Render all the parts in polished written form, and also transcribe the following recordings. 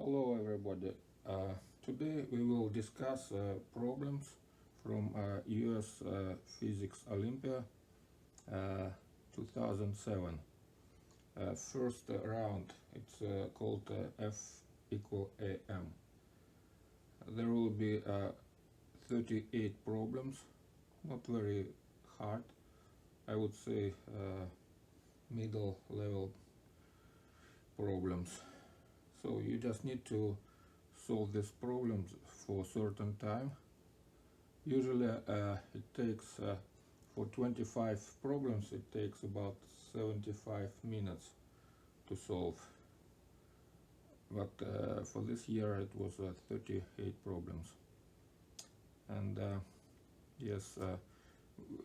Hello everybody. Today we will discuss problems from US Physics Olympia 2007. First round, it's called F equal AM. There will be 38 problems, not very hard, I would say middle level problems. So you just need to solve these problems for a certain time. Usually it takes for 25 problems it takes about 75 minutes to solve, but for this year it was 38 problems. And yes,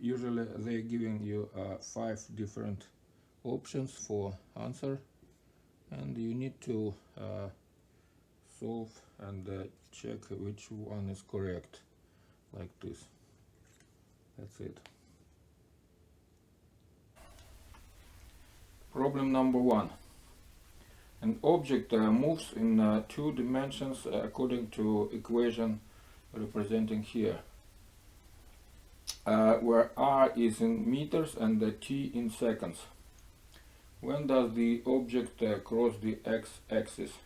usually they're giving you 5 different options for answer, and you need to solve and check which one is correct, like this. That's it. Problem number 1. An object moves in 2 dimensions according to equation representing here, where r is in meters and t in seconds. When does the object cross the x-axis?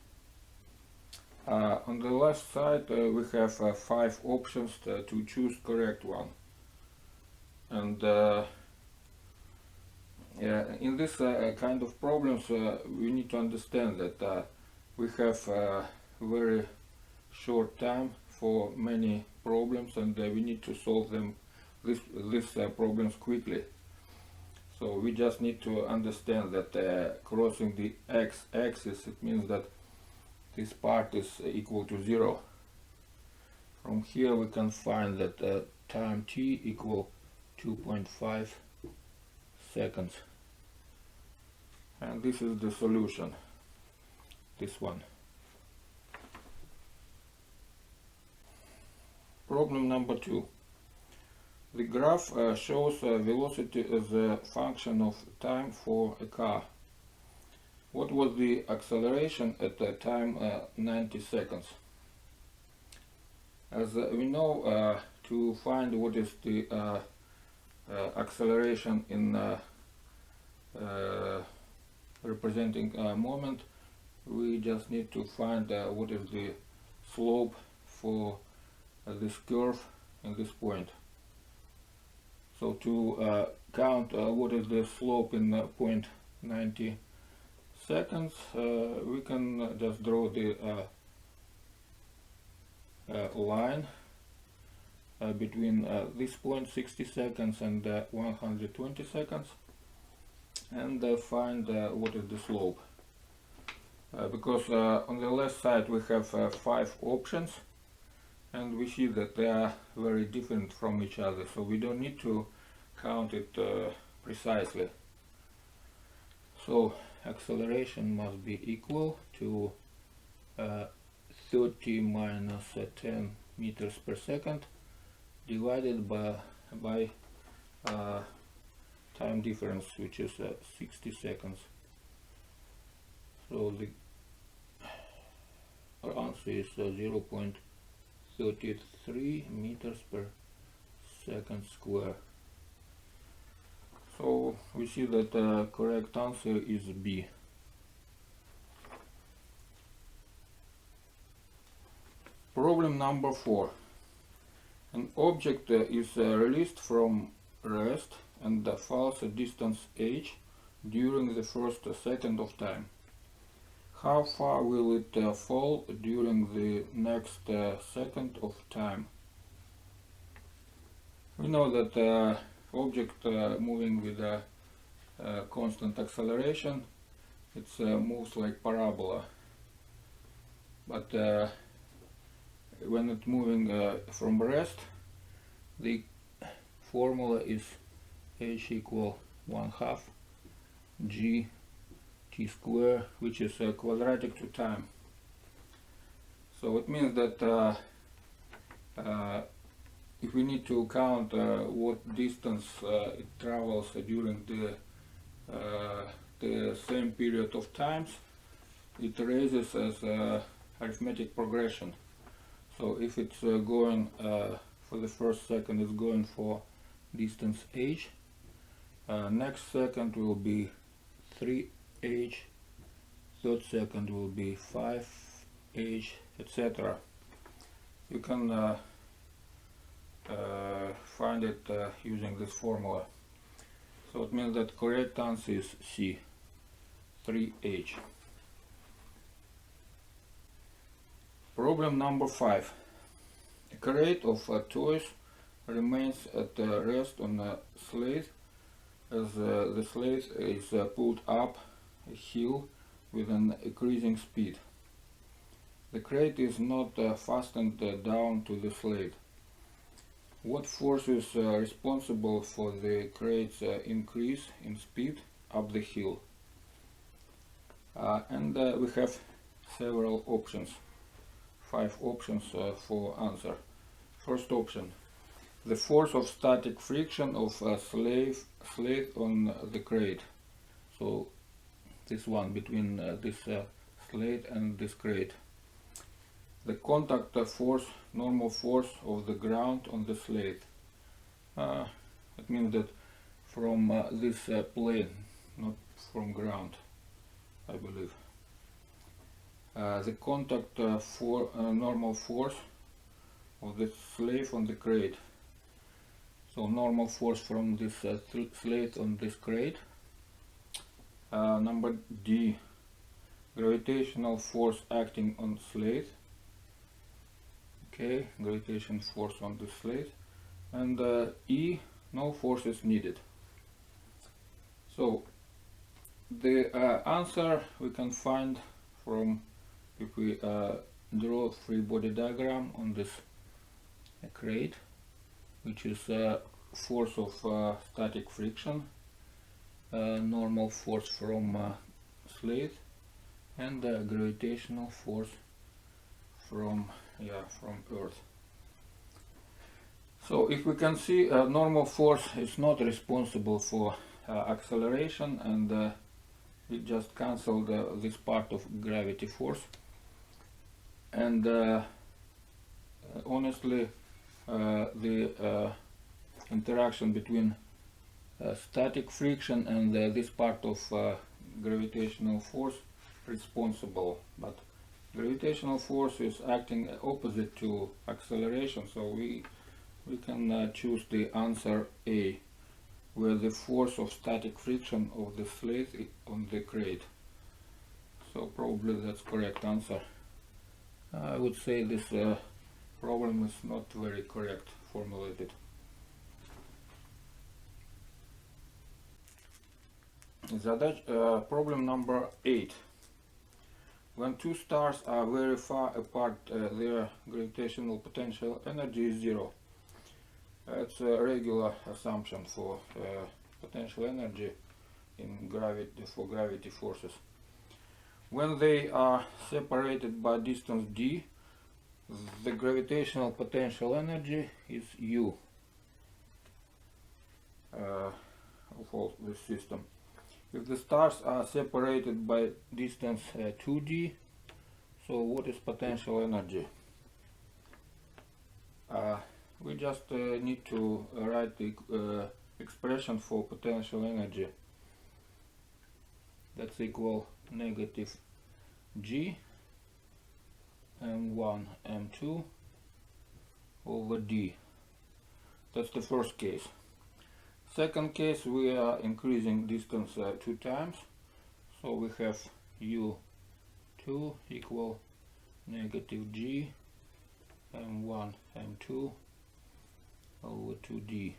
On the left side we have 5 options to choose correct one. And in this kind of problems we need to understand that we have very short time for many problems, and we need to solve them these problems quickly. So we just need to understand that crossing the x-axis, it means that this part is equal to 0. From here we can find that time t equal 2.5 seconds. And this is the solution, this one. Problem number 2. The graph shows velocity as a function of time for a car. What was the acceleration at the time 90 seconds? As we know, to find what is the acceleration in representing moment, we just need to find what is the slope for this curve in this point. So to count what is the slope in point 90 seconds, we can just draw the line between this point 60 seconds and 120 seconds, and find what is the slope. Because on the left side we have 5 options, and we see that they are very different from each other, so we don't need to count it precisely. So acceleration must be equal to 30 minus 10 meters per second divided by time difference, which is 60 seconds. So the answer is 0.33 meters per second square. So we see that the correct answer is B. Problem number 4. An object is released from rest and falls a distance h during the first second of time. How far will it fall during the next second of time? We know that object moving with a constant acceleration, it moves like parabola, but when it's moving from rest, the formula is h equal 1/2 g t square, which is quadratic to time. So it means that if we need to count what distance it travels during the same period of times, it raises as arithmetic progression. So if it's going for the first second, it's going for distance h. Next second will be 3h. Third second will be 5h, etc. You can find it using this formula. So it means that correct answer is C, 3h. Problem number 5. A crate of toys remains at rest on a sled as the sled is pulled up a hill with an increasing speed. The crate is not fastened down to the sled. What force is responsible for the crate's increase in speed up the hill? And we have several options, 5 options for answer. First option, the force of static friction of a sled on the crate. So this one between this sled and this crate. The contact force, normal force of the ground on the sled. It means that from this plane, not from ground, I believe. The contact for normal force of the sled on the crate. So normal force from this sled on this crate. Number D, gravitational force acting on sled. Okay, gravitation force on the sled. And E, no force is needed. So the answer we can find from, if we draw a free body diagram on this crate, which is force of static friction, normal force from sled, and gravitational force from Earth. So if we can see, normal force is not responsible for acceleration, and we just cancelled this part of gravity force. And honestly, the interaction between static friction and this part of gravitational force responsible, but gravitational force is acting opposite to acceleration, so we can choose the answer A, where the force of static friction of the sled on the crate. So probably that's correct answer. I would say this problem is not very correct formulated. Problem number 8. When two stars are very far apart, their gravitational potential energy is 0. It's a regular assumption for potential energy in gravity forces. When they are separated by distance d, the gravitational potential energy is U of all this system. If the stars are separated by distance 2d, so what is potential energy? We just need to write the expression for potential energy. That's equal negative G m1 m2 over d. That's the first case. Second case, we are increasing distance 2 times, so we have U2 equal negative G m1 m2 over 2d.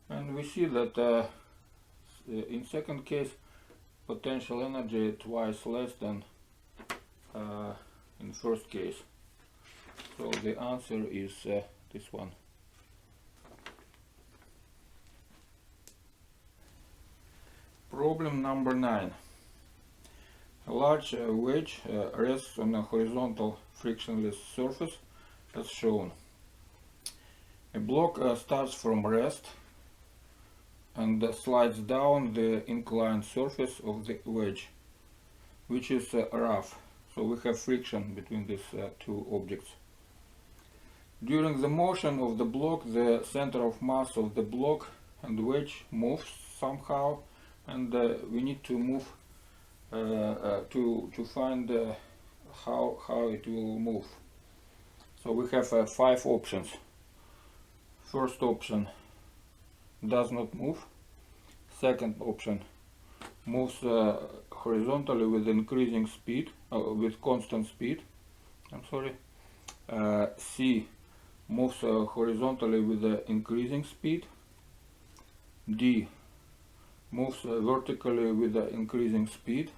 And we see that in second case potential energy twice less than in first case. So the answer is this one. Problem number 9. A large wedge rests on a horizontal frictionless surface as shown. A block starts from rest and slides down the inclined surface of the wedge, which is rough. So we have friction between these two objects. During the motion of the block, the center of mass of the block and wedge moves somehow, and we need to move to find how it will move. So we have 5 options. First option does not move. Second option moves horizontally with increasing speed, with constant speed. I'm sorry. C moves horizontally with increasing speed. D moves vertically with increasing speed.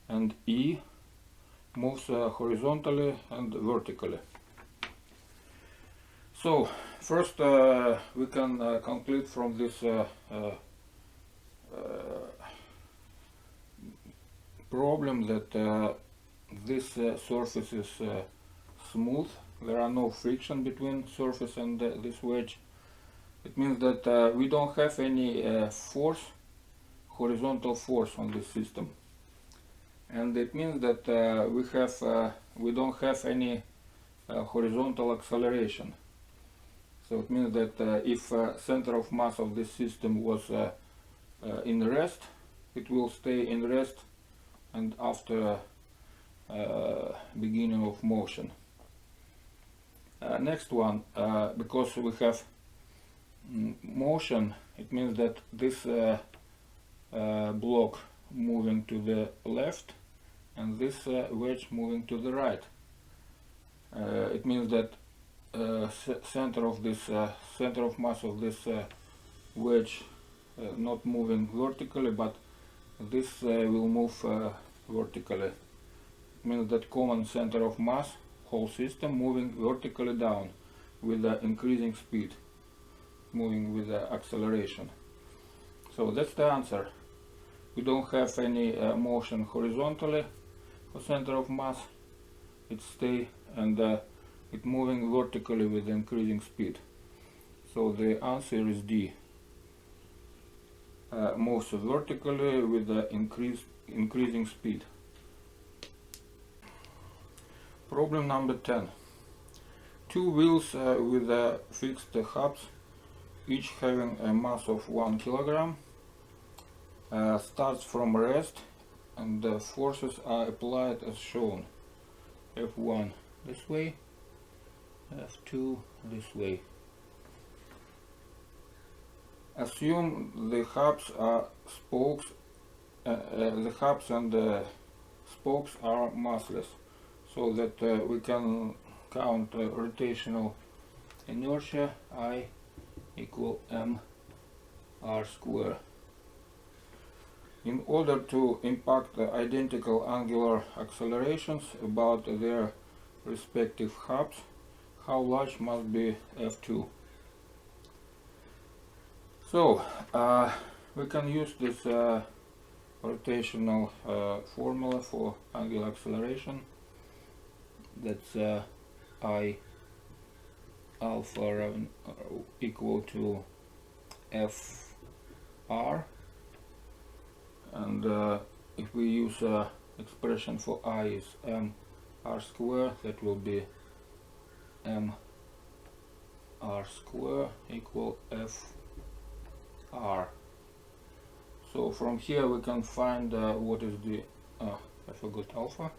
And E moves horizontally and vertically. So first we can conclude from this problem that this surface is smooth. There are no friction between surface and this wedge. It means that we don't have any force, horizontal force on this system, and it means that we don't have any horizontal acceleration. So it means that if center of mass of this system was in rest, it will stay in rest and after beginning of motion. Next one, because we have motion, it means that this block moving to the left and this wedge moving to the right. It means that center of mass of this wedge not moving vertically, but this will move vertically. It means that common center of mass, whole system moving vertically down with increasing speed, moving with acceleration. So that's the answer. We don't have any motion horizontally for center of mass. It stay and it moving vertically with increasing speed. So the answer is D. Moves vertically with increasing speed. Problem number 10. 2 wheels with fixed hubs, each having a mass of 1 kilogram, starts from rest, and the forces are applied as shown. F1 this way, F2 this way. Assume the hubs are spokes. The hubs and the spokes are massless, so that we can count rotational inertia I equal mr square. In order to impact the identical angular accelerations about their respective hubs, how large must be F2? So we can use this rotational formula for angular acceleration. That's I alpha equal to Fr, and if we use expression for I is mr square, that will be mr square equal Fr. So from here we can find what is the I forgot alpha.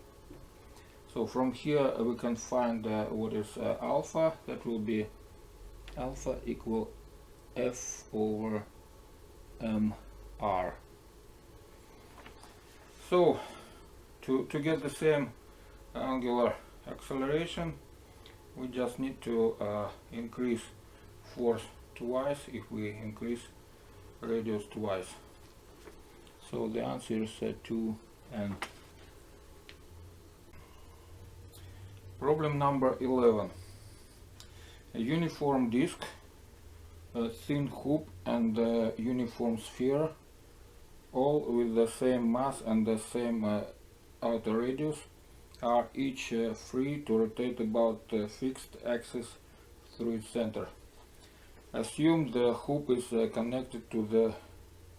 So from here we can find what is alpha. That will be alpha equal F over mr. So to get the same angular acceleration, we just need to increase force twice if we increase radius twice. So the answer is 2n. Problem number 11. A uniform disk, a thin hoop and a uniform sphere, all with the same mass and the same outer radius, are each free to rotate about a fixed axis through its center. Assume the hoop is connected to the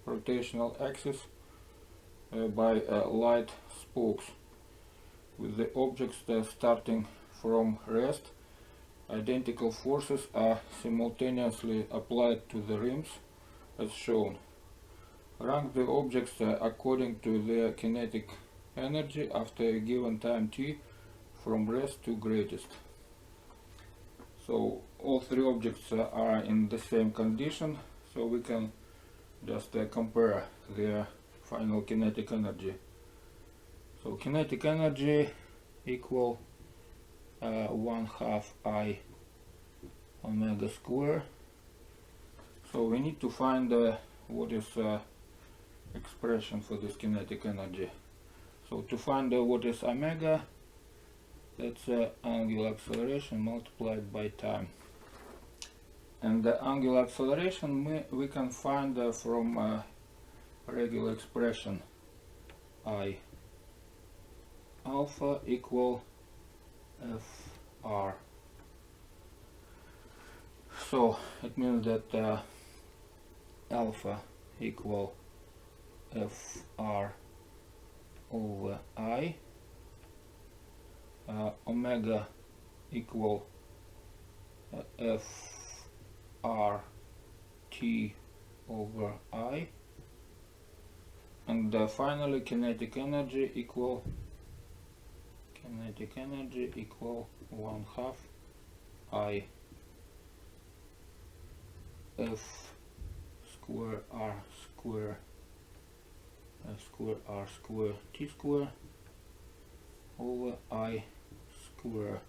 rotational axis by light spokes. with the objects starting from rest, identical forces are simultaneously applied to the rims as shown. Rank the objects according to their kinetic energy after a given time t from rest to greatest. So all three objects are in the same condition, so we can just compare their final kinetic energy. So kinetic energy equal 1/2 I omega square. So we need to find what is expression for this kinetic energy. So to find what is omega, that's angular acceleration multiplied by time. And the angular acceleration we can find from regular expression I alpha equal Fr. So it means that alpha equal Fr over I, omega equal Frt over I, and finally kinetic energy equal 1/2 I F square R square F square R square T square over I square.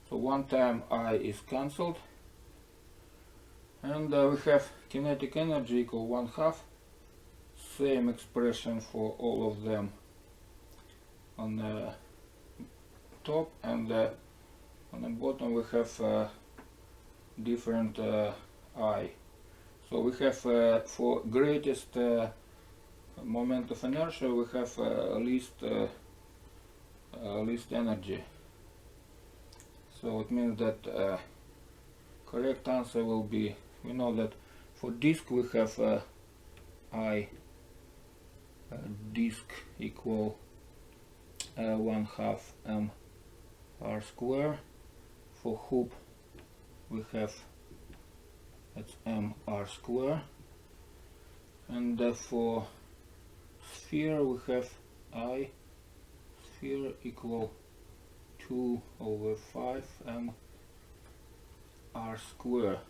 So one time I is cancelled, and we have kinetic energy equal 1/2. Same expression for all of them on the top, and on the bottom we have different I. So we have for greatest moment of inertia we have least energy. So it means that correct answer will be, we know that for disk we have I disk equal 1/2 m r square. For hoop we have that's m r square, and for sphere we have I sphere equal 2/5 m r square.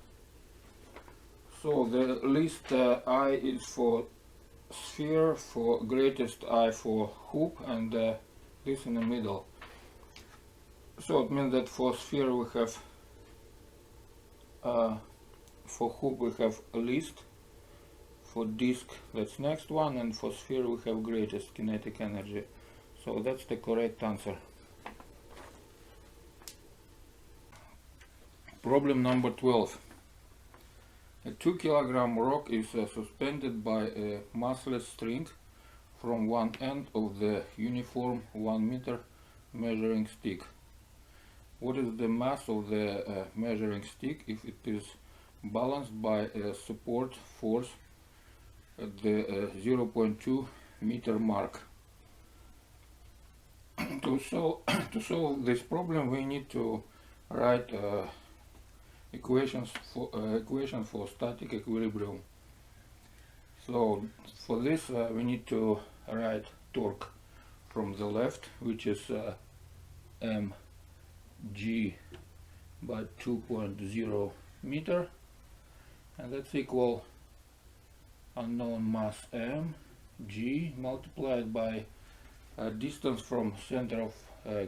So the least I is for sphere, for greatest I for hoop, and this in the middle. So it means that for sphere we have for hoop we have least, for disk that's next one, and for sphere we have greatest kinetic energy. So that's the correct answer. Problem number 12. A 2 kilogram rock is suspended by a massless string from one end of the uniform 1 meter measuring stick. What is the mass of the measuring stick if it is balanced by a support force at the 0.2 meter mark? To solve this problem we need to write equation for static equilibrium. So for this we need to write torque from the left, which is mg by 2.0 meter, and that's equal unknown mass m g multiplied by distance from center of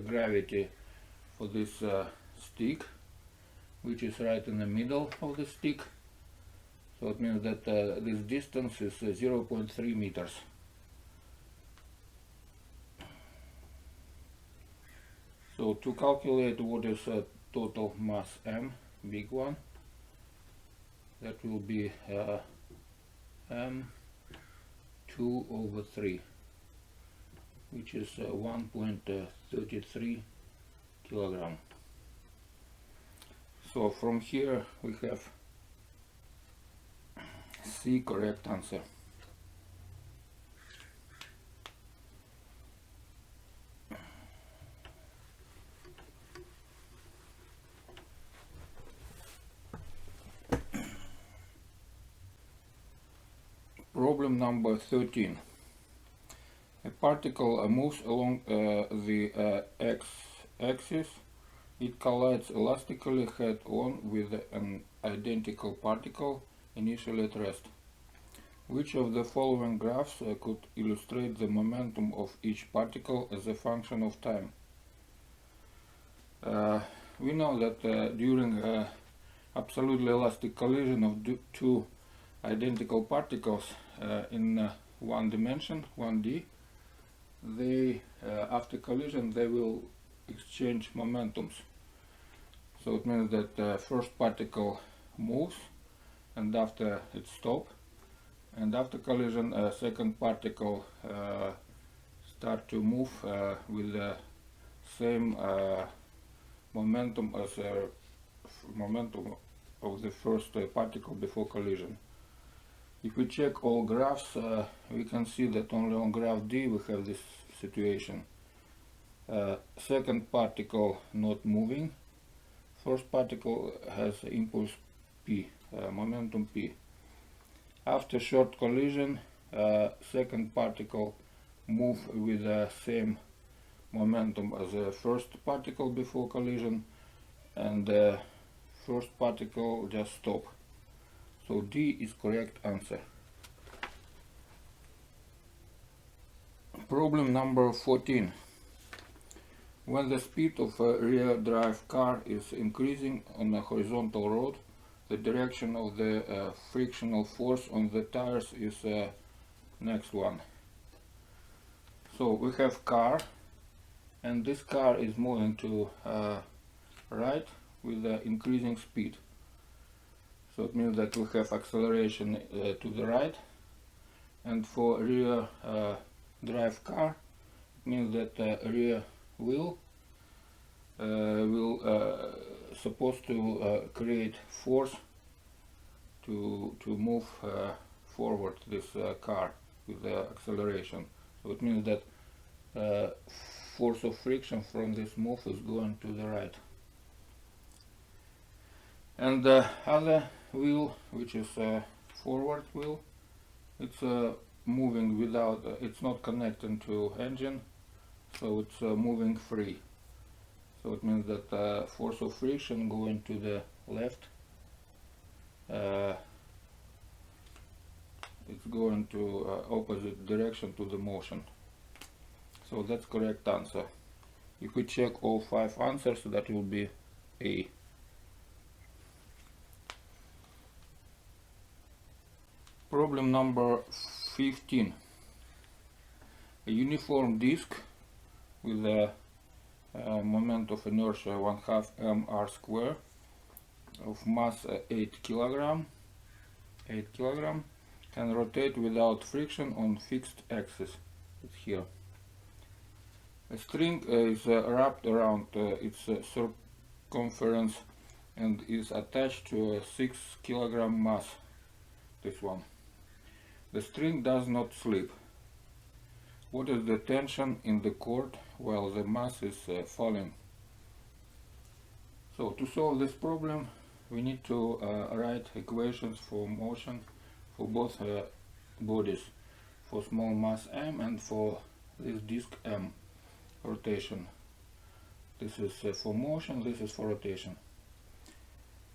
gravity for this stick, which is right in the middle of the stick. So it means that this distance is 0.3 meters. So to calculate what is total mass m, big one, that will be m2/3, which is 1.33 kilogram. So from here we have C, correct answer. Problem number 13. A particle moves along the x-axis. It collides elastically head-on with an identical particle initially at rest. Which of the following graphs could illustrate the momentum of each particle as a function of time? We know that during absolutely elastic collision of two identical particles in one dimension, 1D, they after collision they will exchange momentums. So it means that first particle moves and after it stops, and after collision second particle start to move with the same momentum as momentum of the first particle before collision. If we check all graphs, we can see that only on graph D we have this situation. Second particle not moving, first particle has impulse P, momentum P. After short collision, second particle move with the same momentum as the first particle before collision, and the first particle just stop. So D is correct answer. Problem number 14. When the speed of a rear drive car is increasing on a horizontal road, the direction of the frictional force on the tires is next one. So we have car, and this car is moving to right with increasing speed. So it means that we have acceleration to the right, and for rear drive car it means that rear wheel will supposed to create force to move forward this car with the acceleration. So it means that force of friction from this move is going to the right. And the other wheel, which is a forward wheel, it's moving without, it's not connected to engine, so it's moving free. So it means that force of friction going to the left, it's going to opposite direction to the motion. So that's correct answer. If we check all 5 answers, that will be A. Problem number 15. A uniform disk with a moment of inertia 1/2 mr square of mass 8 kg can rotate without friction on fixed axis. It's here. A string is wrapped around its circumference and is attached to a 6 kg mass, this one. The string does not slip. What is the tension in the cord while the mass is falling? So to solve this problem we need to write equations for motion for both bodies, for small mass m and for this disk m, rotation. This is for motion, this is for rotation.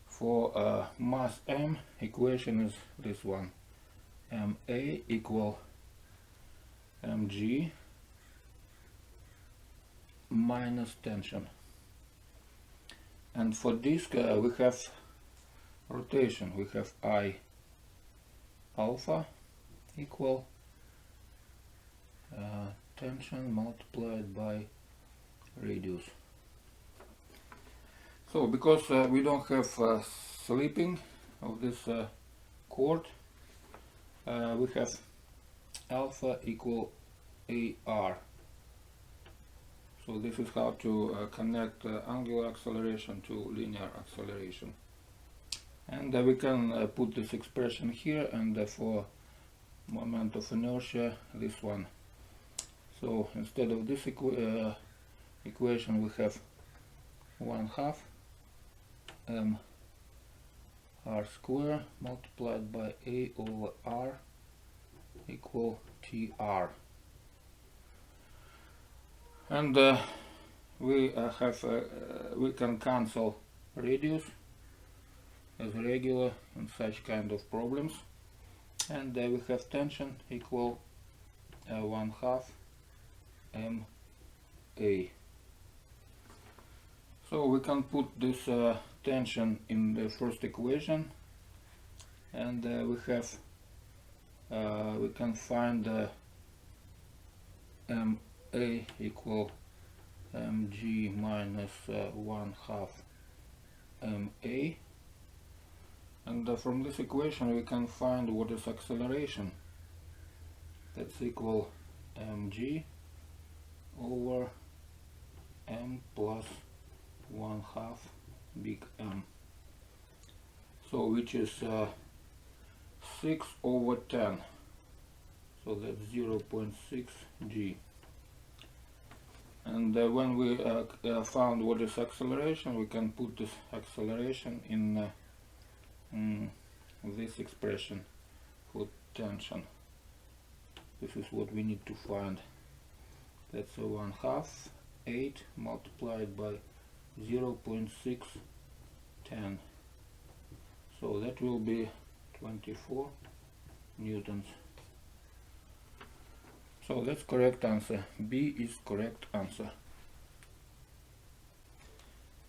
For mass m, equation is this one. ma equal mg minus tension. And for disk we have rotation, we have I alpha equal tension multiplied by radius. So because we don't have slipping of this cord, we have alpha equal AR. So this is how to connect angular acceleration to linear acceleration. And we can put this expression here, and for moment of inertia this one. So instead of this equation we have 1/2 mr square multiplied by A over R equal TR. And we can cancel radius as regular in such kind of problems, and we have tension equal 1/2 MA. So we can put this tension in the first equation, and we can find MA equal mg minus 1/2 MA, and from this equation we can find what is acceleration. That's equal mg over m plus 1/2 big M. So which is 6 over 10. So that's 0.6 g. And when we found what is acceleration, we can put this acceleration in this expression for tension. This is what we need to find. That's 1/2 8 multiplied by 0.610. So that will be 24 newtons. So that's correct answer. B is correct answer.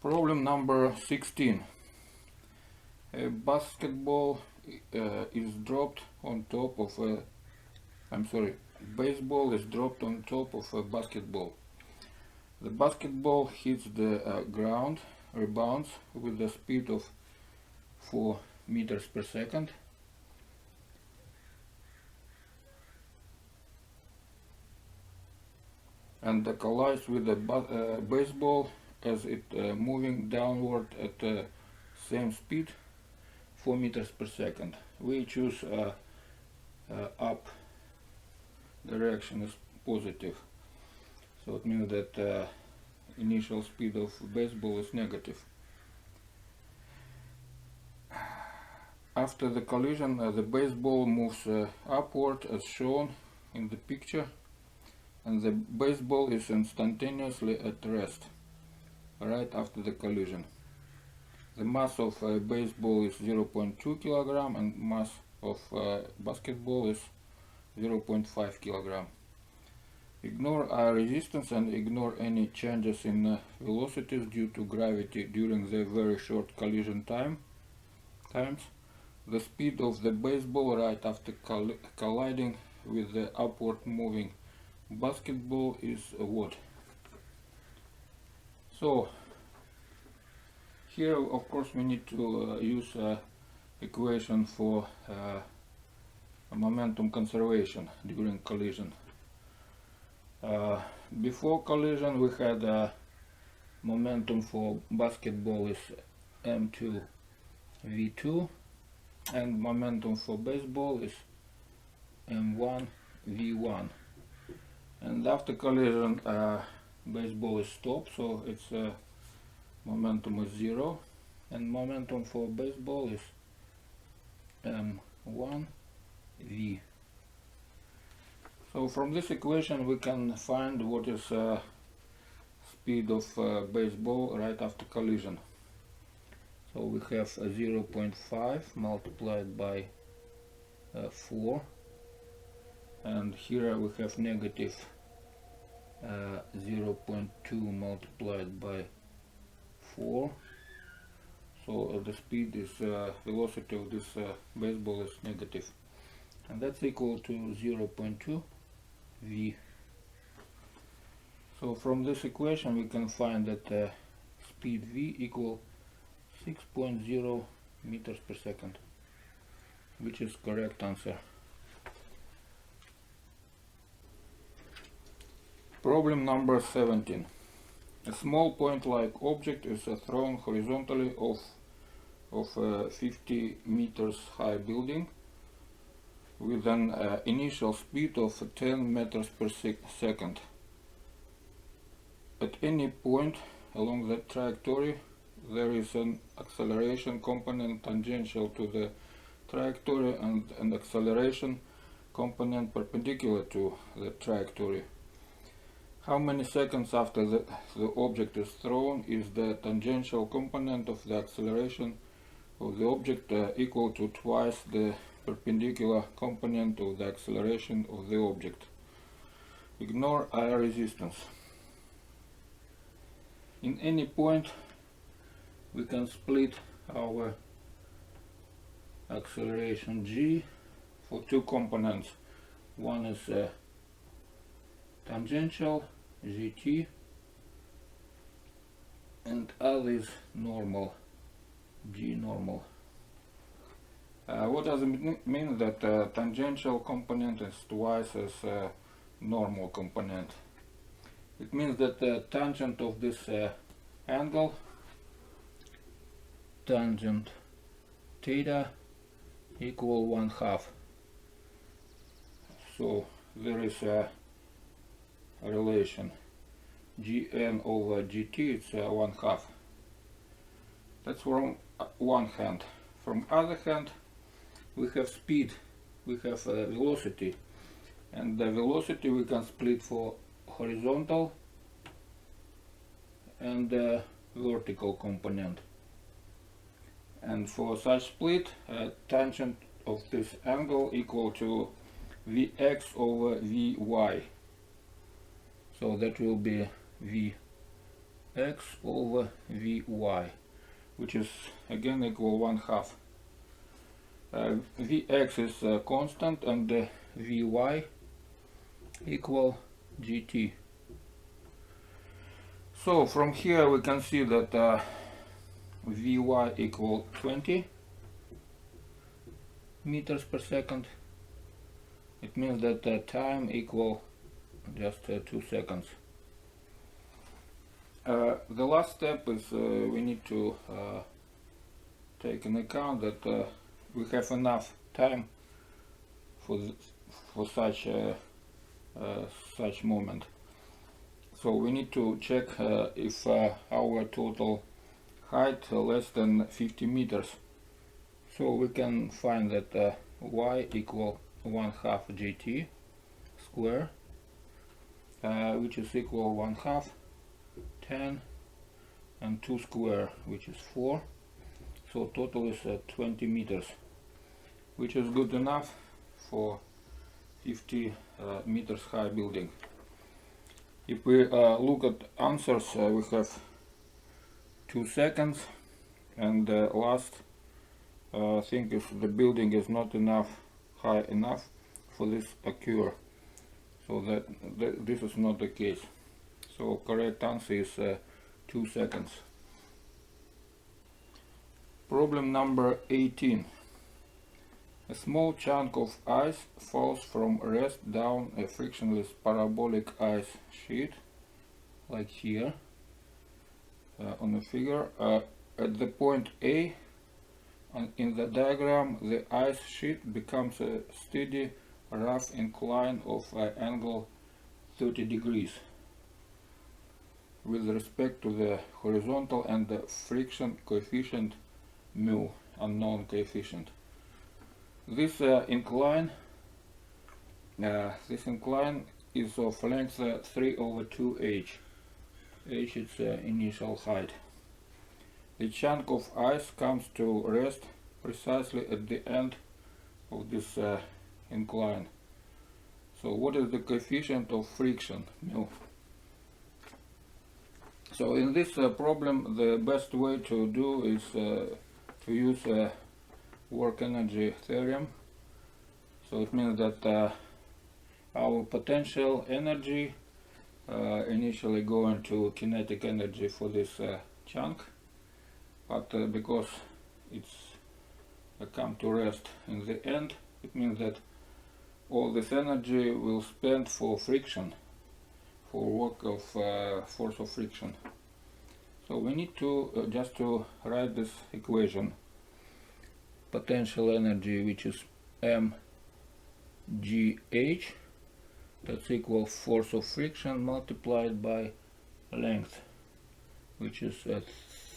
Problem number 16. A basketball is dropped on top of a baseball is dropped on top of a basketball. The basketball hits the ground, rebounds with the speed of 4 meters per second. And collides with the baseball as it moving downward at the same speed, 4 meters per second. We choose up direction is positive. So it means that initial speed of baseball is negative. After the collision, the baseball moves upward as shown in the picture, and the baseball is instantaneously at rest right after the collision. The mass of baseball is 0.2 kilogram and mass of basketball is 0.5 kilogram. Ignore resistance and ignore any changes in velocities due to gravity during the very short collision times. The speed of the baseball right after colliding with the upward moving basketball is what? So here of course we need to use equation for momentum conservation during collision. Before collision we had momentum for basketball is m2 v2 and momentum for baseball is m1 v1, and after collision baseball is stopped, so its momentum is 0, and momentum for baseball is m1 v. So from this equation we can find what is speed of baseball right after collision. So we have 0.5 multiplied by 4, and here we have negative 0.2 multiplied by 4. So the speed is velocity of this baseball is negative, and that's equal to 0.2 v. So from this equation we can find that speed v equal 6.0 meters per second, which is correct answer. Problem number 17. A small point-like object is thrown horizontally off a 50 meters high building with an initial speed of 10 meters per second. At any point along the trajectory there is an acceleration component tangential to the trajectory and an acceleration component perpendicular to the trajectory. How many seconds after the object is thrown is the tangential component of the acceleration of the object equal to twice the perpendicular component of the acceleration of the object? Ignore air resistance. In any point we can split our acceleration g for two components. One is tangential, gt, and other is normal, g normal. What does it mean that tangential component is twice as normal component? It means that the tangent of this angle, tangent theta, equal 1/2. So there is a relation gn over gt, it's 1/2. That's from one hand. From other hand, we have speed, we have velocity, and the velocity we can split for horizontal and vertical component. And for such split, tangent of this angle equal to Vx over Vy. So that will be Vx over Vy, which is again equal 1/2. Vx is constant and Vy equal gt. So from here we can see that Vy equal 20 meters per second. It means that time equal just 2 seconds. The last step is we need to take into account that we have enough time for such moment. So we need to check if our total height less than 50 meters. So we can find that y equal 1/2 gt square, which is equal 1/2 10 and 2 square, which is 4. So total is 20 meters, which is good enough for 50 meters high building. If we look at answers, we have 2 seconds, and the last thing is the building is not high enough for this occur, so that this is not the case. So correct answer is 2 seconds. Problem number 18. A small chunk of ice falls from rest down a frictionless parabolic ice sheet, like here on the figure. At the point A in the diagram, the ice sheet becomes a steady rough incline of angle 30 degrees with respect to the horizontal and the friction coefficient mu, unknown coefficient. This incline is of length 3/2h. h is initial height. The chunk of ice comes to rest precisely at the end of this incline. So what is the coefficient of friction, mu? So in this problem, the best way to do is to use work energy theorem. So it means that our potential energy initially go into kinetic energy for this chunk, but because it's come to rest in the end, it means that all this energy will spend for friction, for work of force of friction. So we need to just to write this equation. Potential energy, which is mgh, that's equal force of friction multiplied by length, which is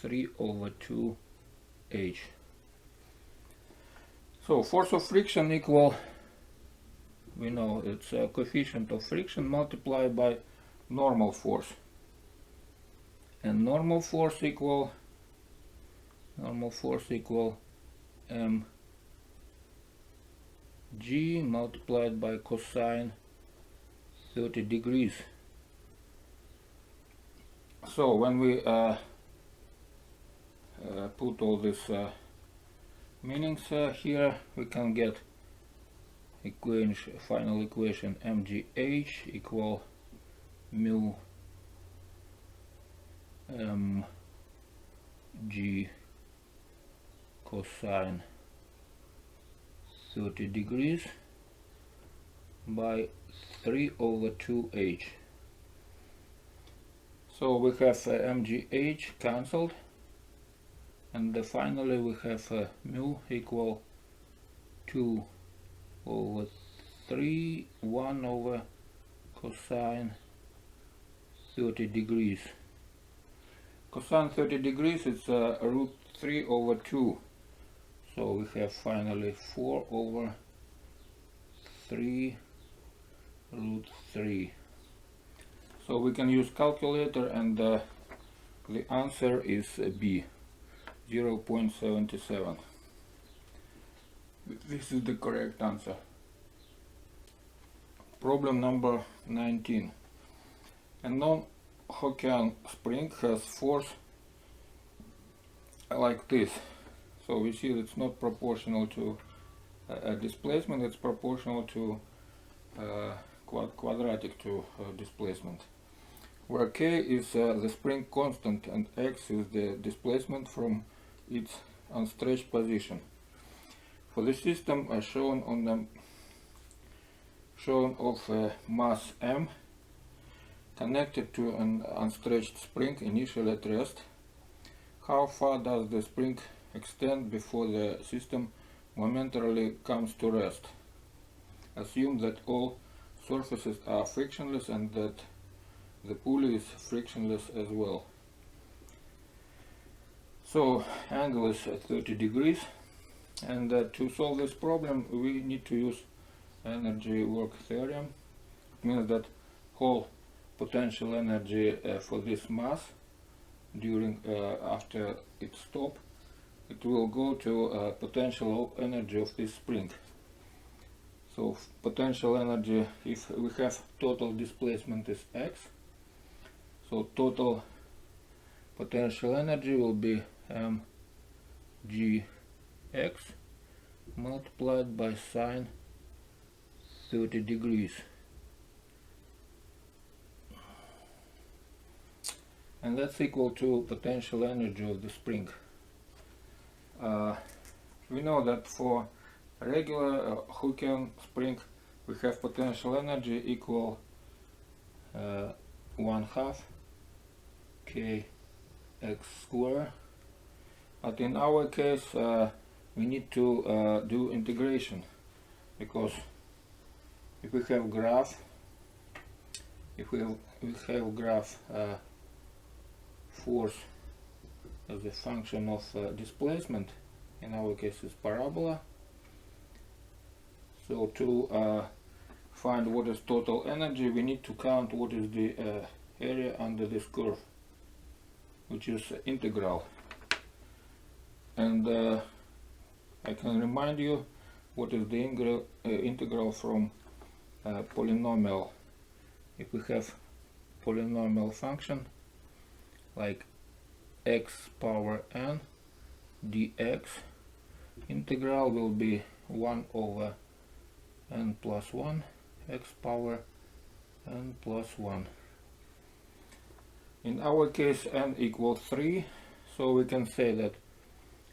3/2h. So force of friction equal we know it's a coefficient of friction multiplied by normal force, and normal force equal mg multiplied by cosine 30 degrees. So when we put all these meanings here, we can get final equation mgh equal mu mg cosine 30 degrees by 3/2h. So we have mgh cancelled, and finally we have mu equal 2/3 1 cosine 30 degrees. Cosine 30 degrees is √3/2, so we have finally 4/3√3. So we can use calculator, and the answer is B, 0.77. This is the correct answer. Problem number 19. A non-Hookean spring has force like this. So we see it's not proportional to a displacement, it's proportional to quadratic to displacement, where k is the spring constant and x is the displacement from its unstretched position. For the system shown of mass m connected to an unstretched spring initially at rest, how far does the spring extend before the system momentarily comes to rest? Assume that all surfaces are frictionless and that the pulley is frictionless as well. So angle is 30 degrees, and to solve this problem we need to use energy work theorem. It means that whole potential energy for this mass during after its stop, it will go to potential energy of this spring. So potential energy, if we have total displacement is x, so total potential energy will be mgx multiplied by sine 30 degrees. And that's equal to potential energy of the spring. We know that for regular Hookean spring we have potential energy equal 1/2 kx square, but in our case we need to do integration, because if we have graph force as a function of displacement, in our case is parabola. So to find what is total energy, we need to count what is the area under this curve, which is integral. And I can remind you what is the integral from polynomial. If we have polynomial function like x power n dx, integral will be 1/n plus 1 x power n plus 1. In our case n equals 3, so we can say that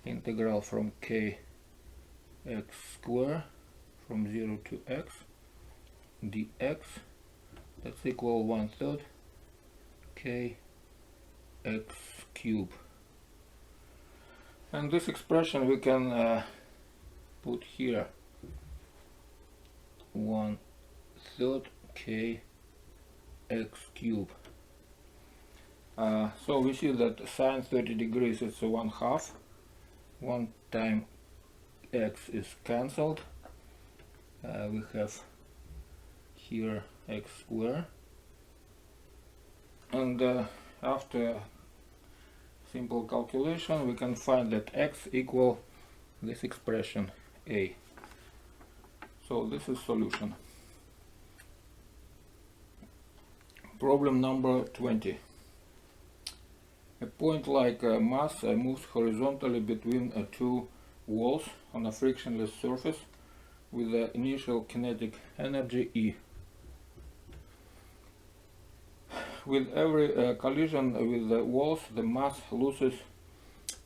integral from kx square from 0 to x dx, that's equal 1/3 kx cube. And this expression we can put here, 1/3 kx cube. So we see that sine 30 degrees is 1/2. 1 time x is cancelled. We have here x squared, and after simple calculation we can find that x equal this expression a. So this is solution. Problem number 20. A point like mass moves horizontally between two walls on a frictionless surface with the initial kinetic energy E. With every collision with the walls, the mass loses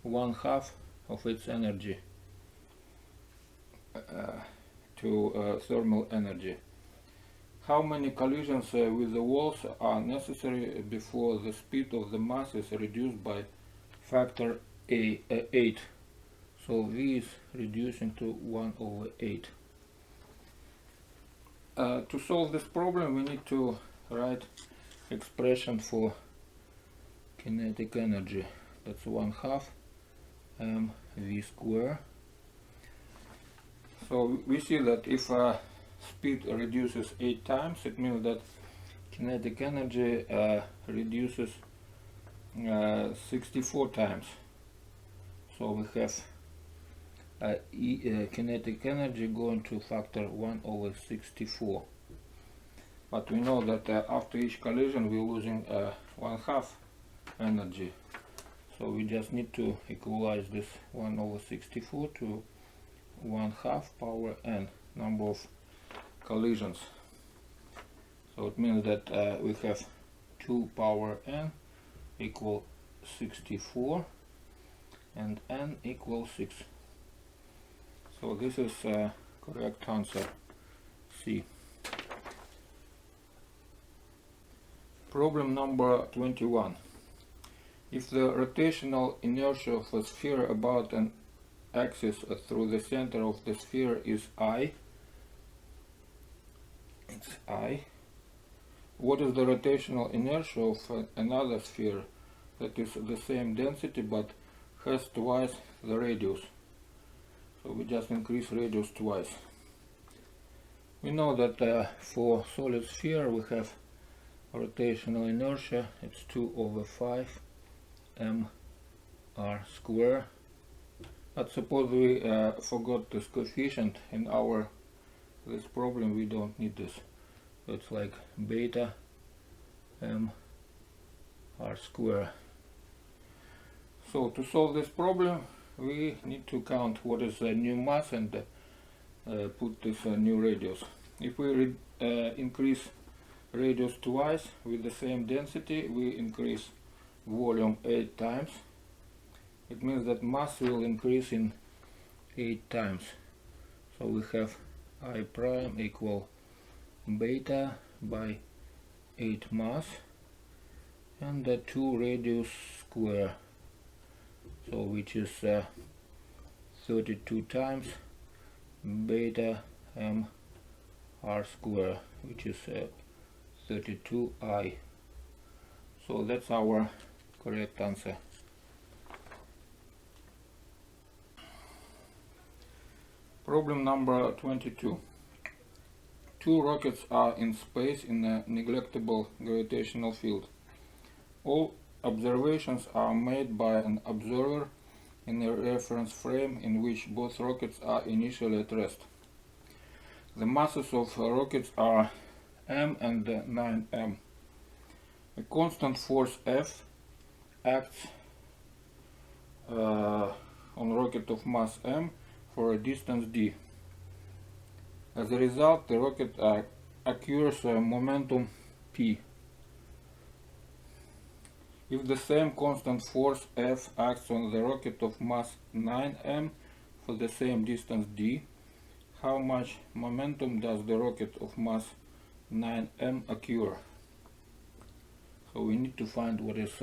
1/2 of its energy to thermal energy. How many collisions with the walls are necessary before the speed of the mass is reduced by factor 8? So V is reducing to 1/8. To solve this problem we need to write expression for kinetic energy. That's 1/2 mv squared. So we see that if speed reduces 8 times, it means that kinetic energy reduces 64 times. So we have kinetic energy going to factor 1/64. But we know that after each collision we're losing 1/2 energy. So we just need to equalize this 1/64 to 1/2 power n, number of collisions. So it means that we have 2 power n equal 64 and n equals 6. So this is correct answer, C. Problem number 21. If the rotational inertia of a sphere about an axis through the center of the sphere is I, what is the rotational inertia of another sphere that is the same density but has twice the radius? So we just increase radius twice. We know that for solid sphere we have rotational inertia, it's 2/5 mr squared. But suppose we forgot this coefficient in this problem, we don't need this. So it's like beta mr squared. So to solve this problem we need to count what is the new mass and put this new radius. If we increase radius twice with the same density, we increase volume 8 times. It means that mass will increase in 8 times. So we have I prime equal beta by 8 mass and the 2 radius square. So which is 32 times beta mr square, which is 32I. So that's our correct answer. Problem number 22. 2 rockets are in space in a neglectable gravitational field. All observations are made by an observer in a reference frame in which both rockets are initially at rest. The masses of rockets are m and 9m. A constant force F acts on rocket of mass m for a distance d. As a result, the rocket acquires a momentum p. If the same constant force F acts on the rocket of mass 9m for the same distance d, how much momentum does the rocket of mass 9m acquire? So we need to find what is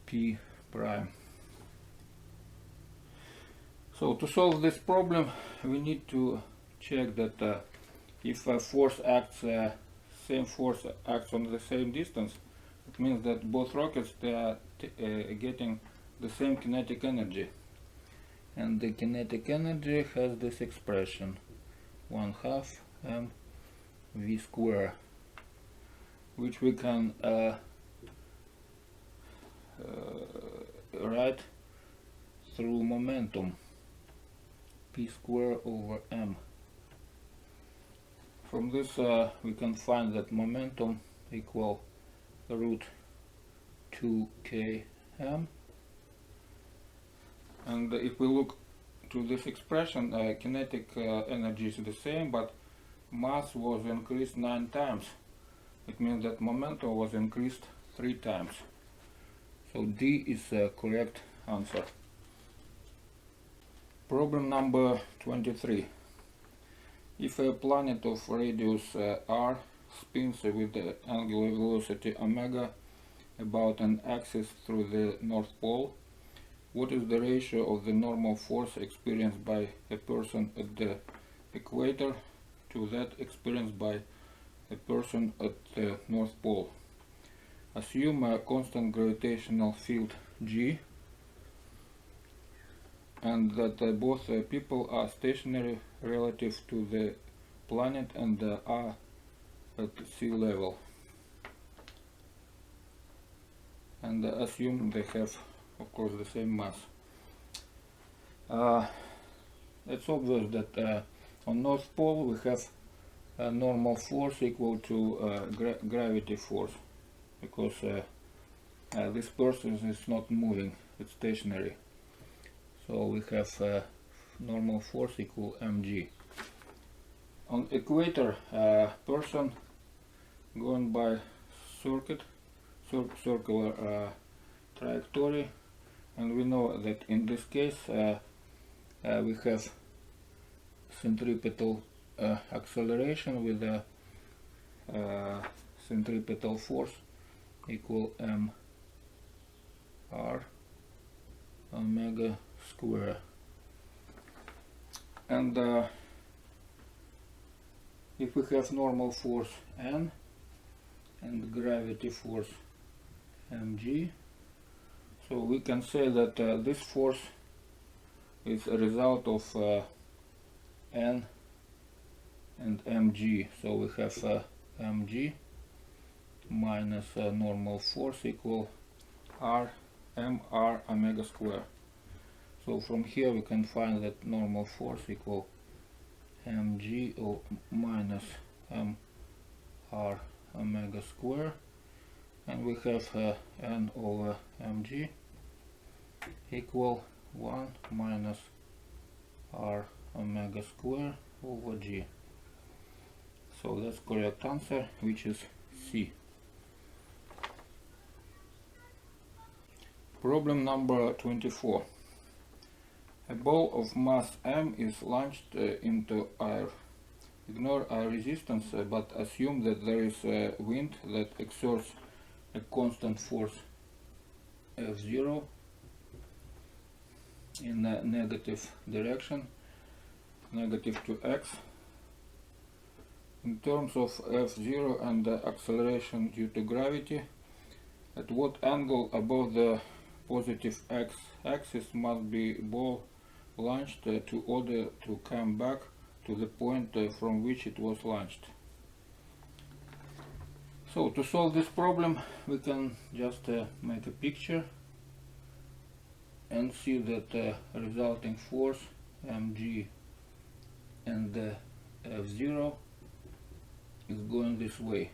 p prime. So to solve this problem we need to check that if a force acts, same force acts on the same distance, it means that both rockets they are getting the same kinetic energy, and the kinetic energy has this expression 1/2 v square, which we can write through momentum p square over m. From this we can find that momentum equal root 2km, and if we look to this expression, kinetic energy is the same, but mass was increased 9 times. It means that momentum was increased 3 times. So D is the correct answer. Problem number 23. If a planet of radius r spins with the angular velocity omega about an axis through the North Pole, what is the ratio of the normal force experienced by a person at the equator to that experienced by a person at the North Pole? Assume a constant gravitational field G and that both people are stationary relative to the planet and are at sea level. And assume they have, of course, the same mass. It's obvious that on North Pole we have a normal force equal to gravity force, because this person is not moving, it's stationary. So we have normal force equal mg. On equator, person going by circular trajectory, and we know that in this case we have centripetal acceleration with a centripetal force equal mr omega square, and if we have normal force N and gravity force mg, so we can say that this force is a result of N and mg. So we have mg minus normal force equal r mr omega square. So from here we can find that normal force equal mg or minus mr omega square, and we have n over mg equal 1 minus r omega square over g. So that's correct answer, which is C. Problem number 24. A ball of mass m is launched into air. Ignore air resistance, but assume that there is a wind that exerts a constant force F0 in a negative direction, negative to x. In terms of F0 and the acceleration due to gravity, at what angle above the positive x-axis must be ball launched to order to come back to the point from which it was launched? So to solve this problem we can just make a picture and see that resulting force mg and F0 is going this way.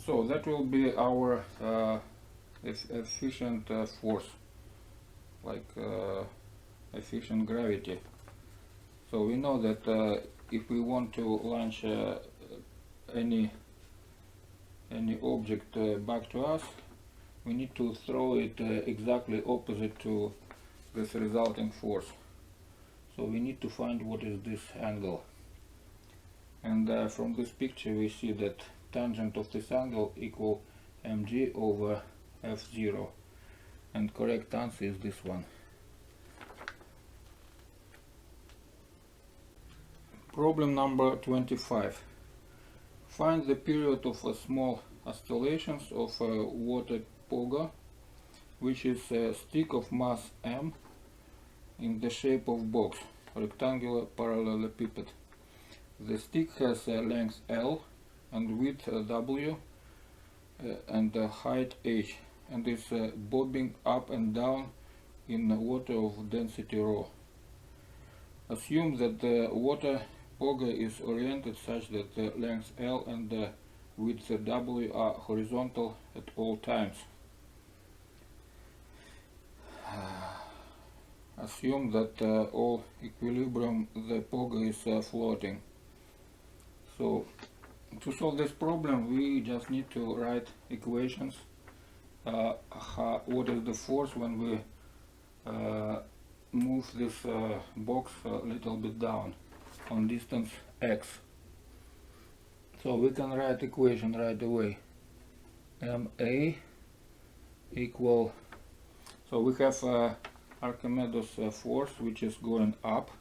So that will be our efficient force, like efficient gravity. So we know that if we want to launch any object back to us, we need to throw it exactly opposite to this resulting force. So we need to find what is this angle. And from this picture we see that tangent of this angle equal mg over F0, and correct answer is this one. Problem number 25. Find the period of small oscillations of water pogo, which is a stick of mass m in the shape of box, rectangular parallelepiped. The stick has a length L and width W and height H, and is bobbing up and down in water of density ρ. Assume that the water pogo is oriented such that the length L and the width W are horizontal at all times. Assume that all equilibrium the pogo is floating. So to solve this problem we just need to write equations. What is the force when we move this box a little bit down on distance x. So we can write equation right away. Ma equal, so we have Archimedes force which is going up,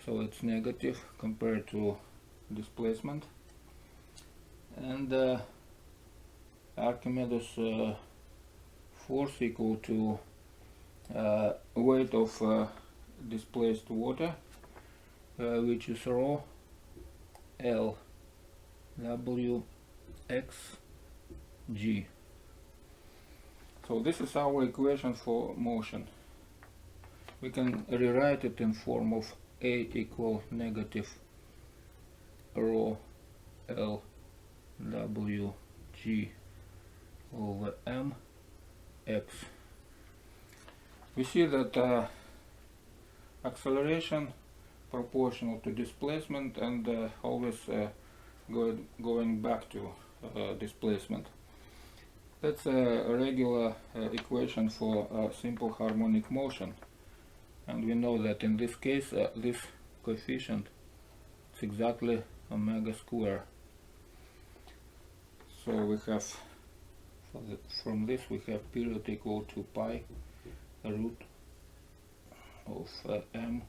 so it's negative compared to displacement, and Archimedes force equal to weight of displaced water, which is rho L W x g. So this is our equation for motion. We can rewrite it in form of A equal negative rho L W g over m x. We see that acceleration proportional to displacement and always going back to displacement. That's a regular equation for simple harmonic motion, and we know that in this case this coefficient is exactly omega square. So we have, from this we have period equal to pi root of m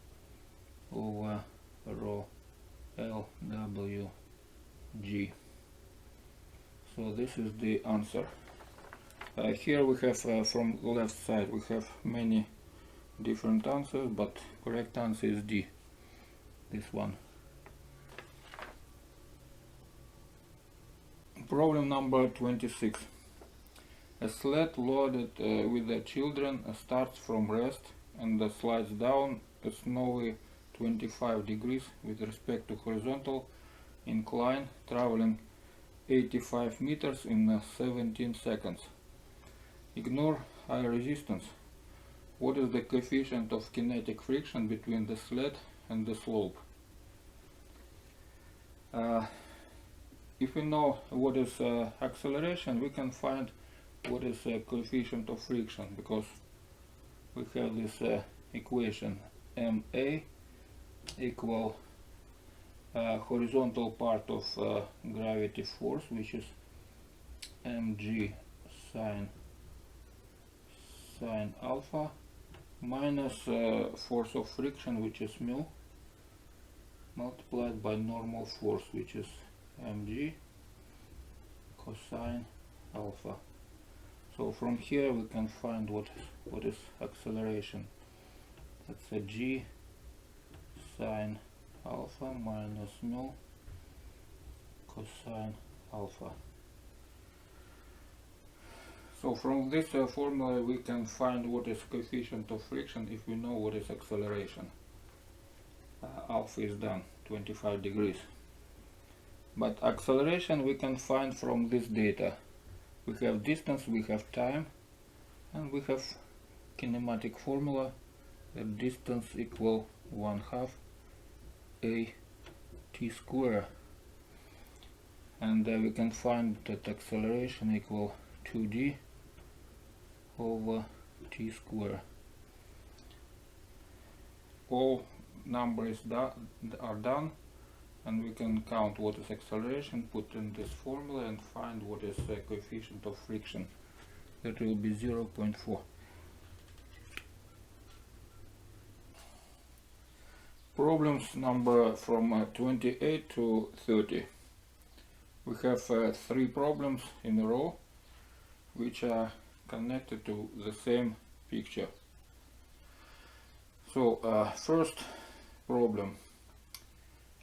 over rho L W g. So this is the answer. Here we have from the left side we have many different answers, but correct answer is D, this one. Problem number 26. A sled loaded with the children starts from rest and slides down a snowy 25 degrees with respect to horizontal incline, traveling 85 meters in 17 seconds. Ignore high resistance. What is the coefficient of kinetic friction between the sled and the slope? If we know what is acceleration, we can find what is coefficient of friction, because we have this equation ma equal horizontal part of gravity force, which is mg sine alpha, minus force of friction, which is mu, multiplied by normal force, which is mg cosine alpha. So from here we can find what is acceleration. That's a g sine alpha minus mu cosine alpha. So from this formula we can find what is coefficient of friction if we know what is acceleration. Alpha is done, 25 degrees. But acceleration we can find from this data. We have distance, we have time, and we have kinematic formula that distance equal 1/2 a t square, and we can find that acceleration equal 2d over t square. All numbers are done, and we can count what is acceleration, put in this formula, and find what is the coefficient of friction. That will be 0.4. Problems number from 28 to 30. We have 3 problems in a row which are connected to the same picture. So first problem.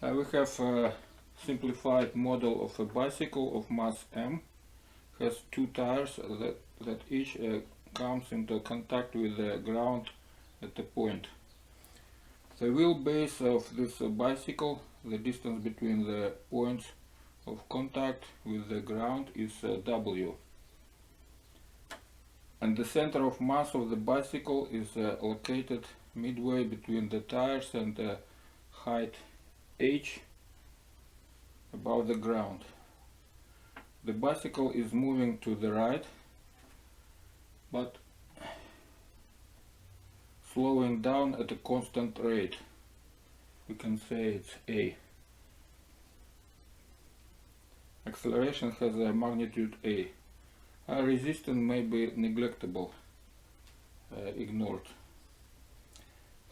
We have a simplified model of a bicycle of mass m. Has two tires that each comes into contact with the ground at a point. The wheelbase of this bicycle, the distance between the points of contact with the ground is W. And the center of mass of the bicycle is located midway between the tires and the height h above the ground. The bicycle is moving to the right, but slowing down at a constant rate. We can say it's a. Acceleration has a magnitude a. Resistance may be neglectable, ignored.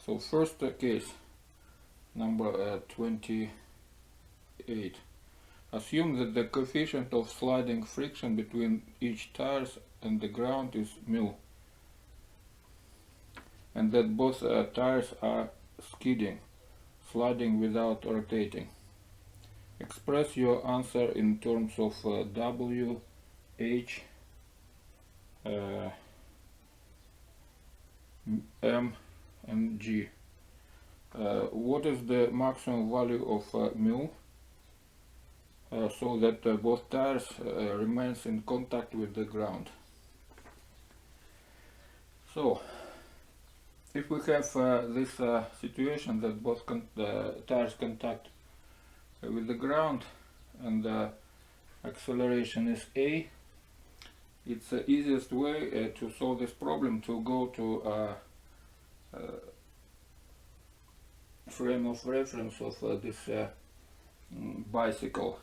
So first case, number 28. Assume that the coefficient of sliding friction between each tires and the ground is mu, and that both tires are skidding, sliding without rotating. Express your answer in terms of W, H, M and G. What is the maximum value of mu so that both tires remains in contact with the ground? So if we have this situation that both tires contact with the ground and the acceleration is a, it's the easiest way to solve this problem to go to frame of reference of this bicycle.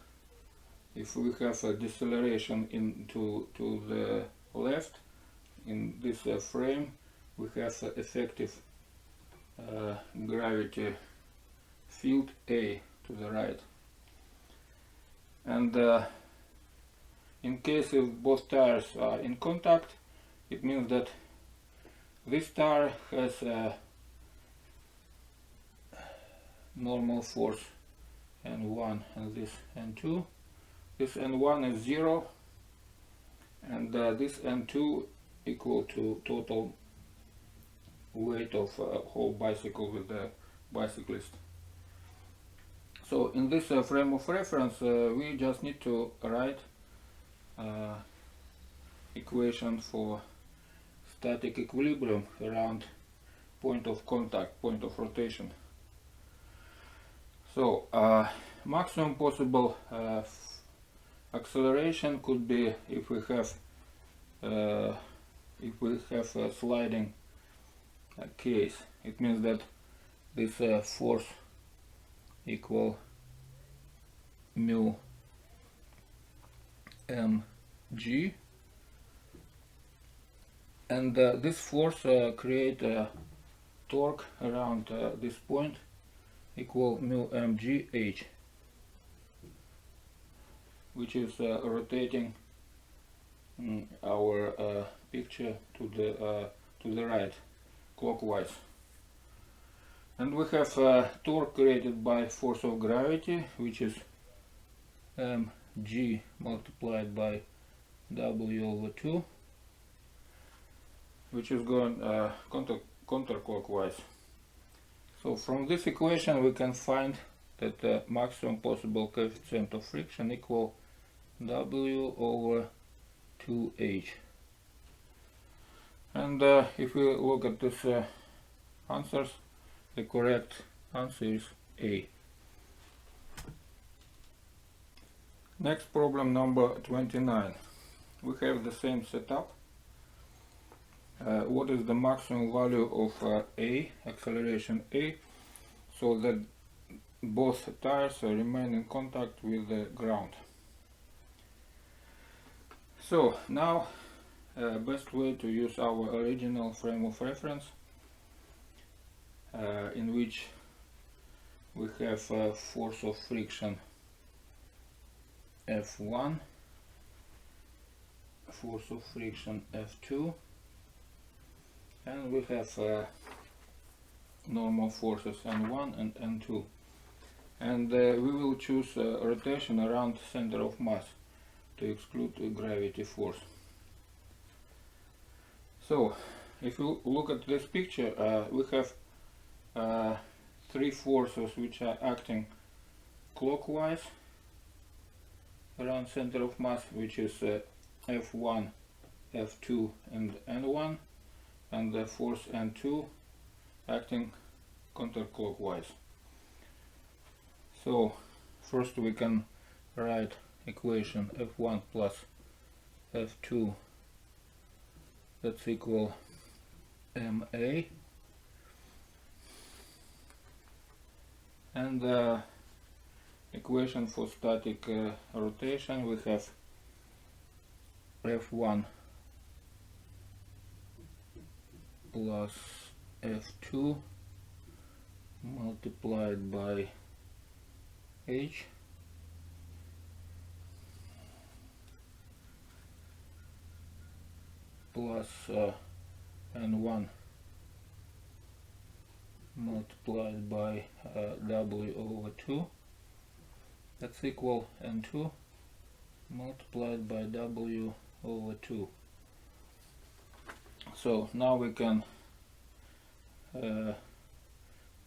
If we have a deceleration to the left in this frame, we have effective gravity field A to the right. And in case if both tires are in contact, it means that this tire has a normal force N1 and this N2. This N1 is 0 and this N2 equal to total weight of whole bicycle with the bicyclist. So in this frame of reference we just need to write equation for static equilibrium around point of contact, point of rotation. So maximum possible acceleration could be if we have a sliding case. It means that this force equal mu mg, and this force create a torque around this point equal mu mgh, which is rotating our picture to the right, clockwise. And we have torque created by force of gravity, which is mg multiplied by w over 2, which is going counterclockwise. So from this equation we can find that the maximum possible coefficient of friction equal w over 2h. And if we look at this answers, the correct answer is A. Next problem, number 29. We have the same setup. What is the maximum value of A, acceleration A, so that both tires remain in contact with the ground? So now best way to use our original frame of reference, in which we have force of friction F1, force of friction F2, and we have normal forces N1 and N2. and we will choose rotation around center of mass to exclude gravity force. So if you look at this picture, we have three forces which are acting clockwise around center of mass, which is F1, F2 and N1, and the force N2 acting counterclockwise. So first we can write equation F1 plus F2, that's equal MA, and the equation for static rotation we have F1 plus F2 multiplied by H plus N1 multiplied by W over 2, that's equal N2 multiplied by W over 2. So now we can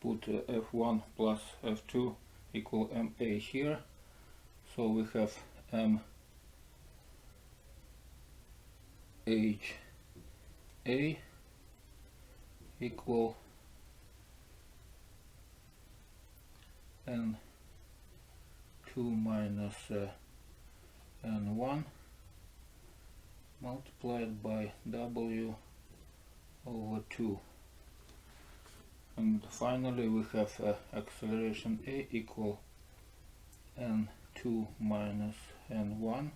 put F1 plus F2 equal MA here. So we have MHA equal N2 minus N1 multiplied by W over 2. And finally we have acceleration A equal N2 minus N1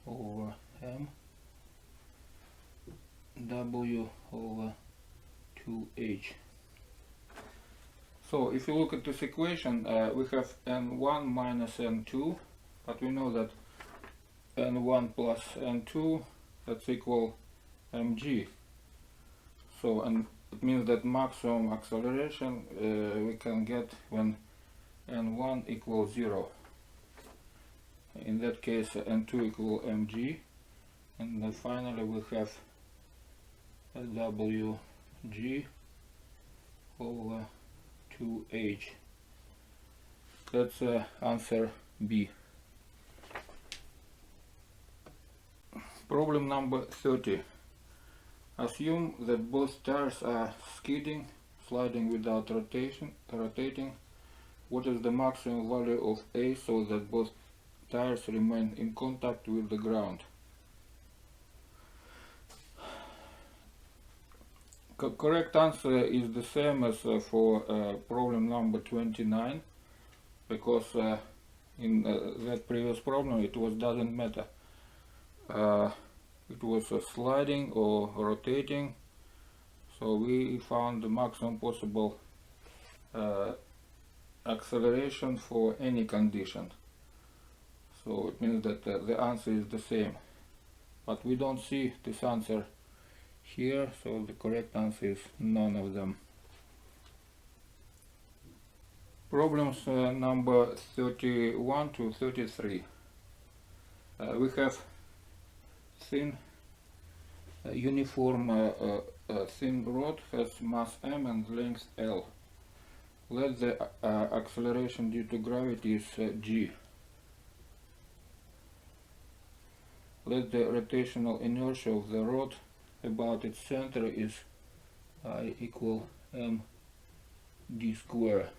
over M W over 2H. So if you look at this equation, we have N1 minus N2, but we know that N1 plus N2, that's equal mg. So, and it means that maximum acceleration we can get when N1 equals 0. In that case N2 equal mg, and then finally we have wg over 2h. That's answer B. Problem number 30. Assume that both tires are skidding, sliding without rotating. What is the maximum value of A so that both tires remain in contact with the ground? Correct answer is the same as for problem number 29, because in that previous problem it doesn't matter. It was sliding or rotating, so we found the maximum possible acceleration for any condition. So it means that the answer is the same, but we don't see this answer here, so the correct answer is none of them. Problems number 31 to 33. We have thin uniform thin rod has mass m and length l. Let the acceleration due to gravity is g. Let the rotational inertia of the rod about its center is I equal md square.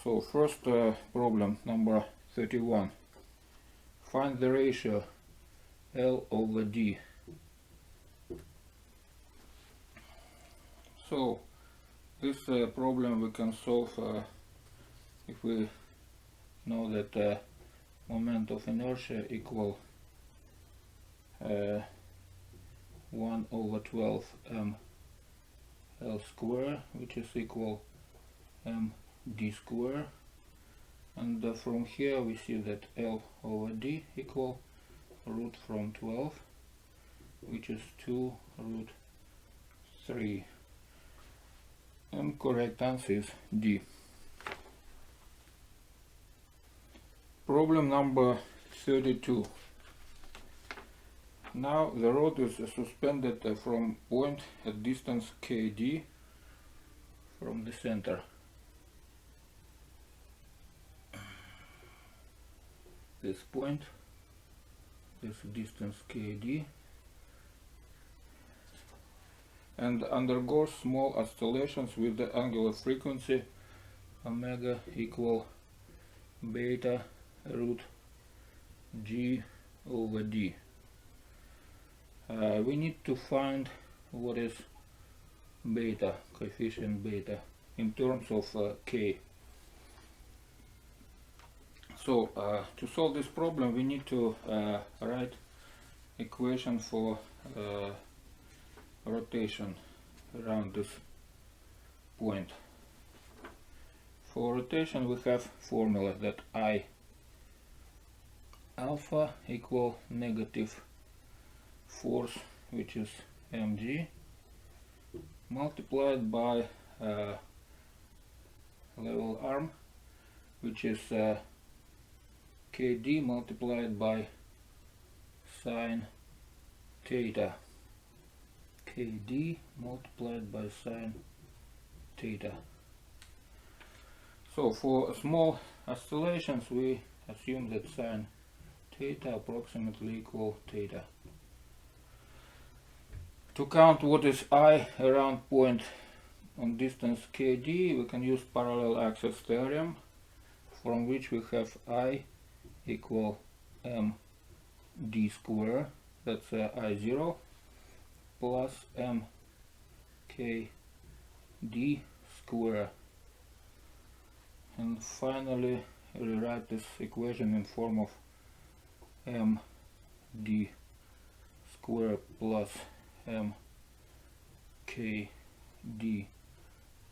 So first problem number 31. Find the ratio L over D. So this problem we can solve if we know that moment of inertia equal 1 over 12 m L square, which is equal md square, and from here we see that L over D equal root from 12, which is 2 root 3, and correct answer is D. Problem number 32. Now the rod is suspended from point at distance kd from the center. This point, this distance kd, and undergoes small oscillations with the angular frequency omega equal beta root g over d. We need to find what is beta, coefficient beta, in terms of k. So to solve this problem we need to write equation for rotation around this point. For rotation we have formula that I alpha equal negative force, which is mg, multiplied by level arm, which is kd multiplied by sine theta. Kd multiplied by sine theta. So for small oscillations we assume that sine theta approximately equal theta. To count what is I around point on distance kd, we can use parallel axis theorem, from which we have I equal md square, that's I0, plus mkd square. And finally rewrite this equation in form of md square plus mkd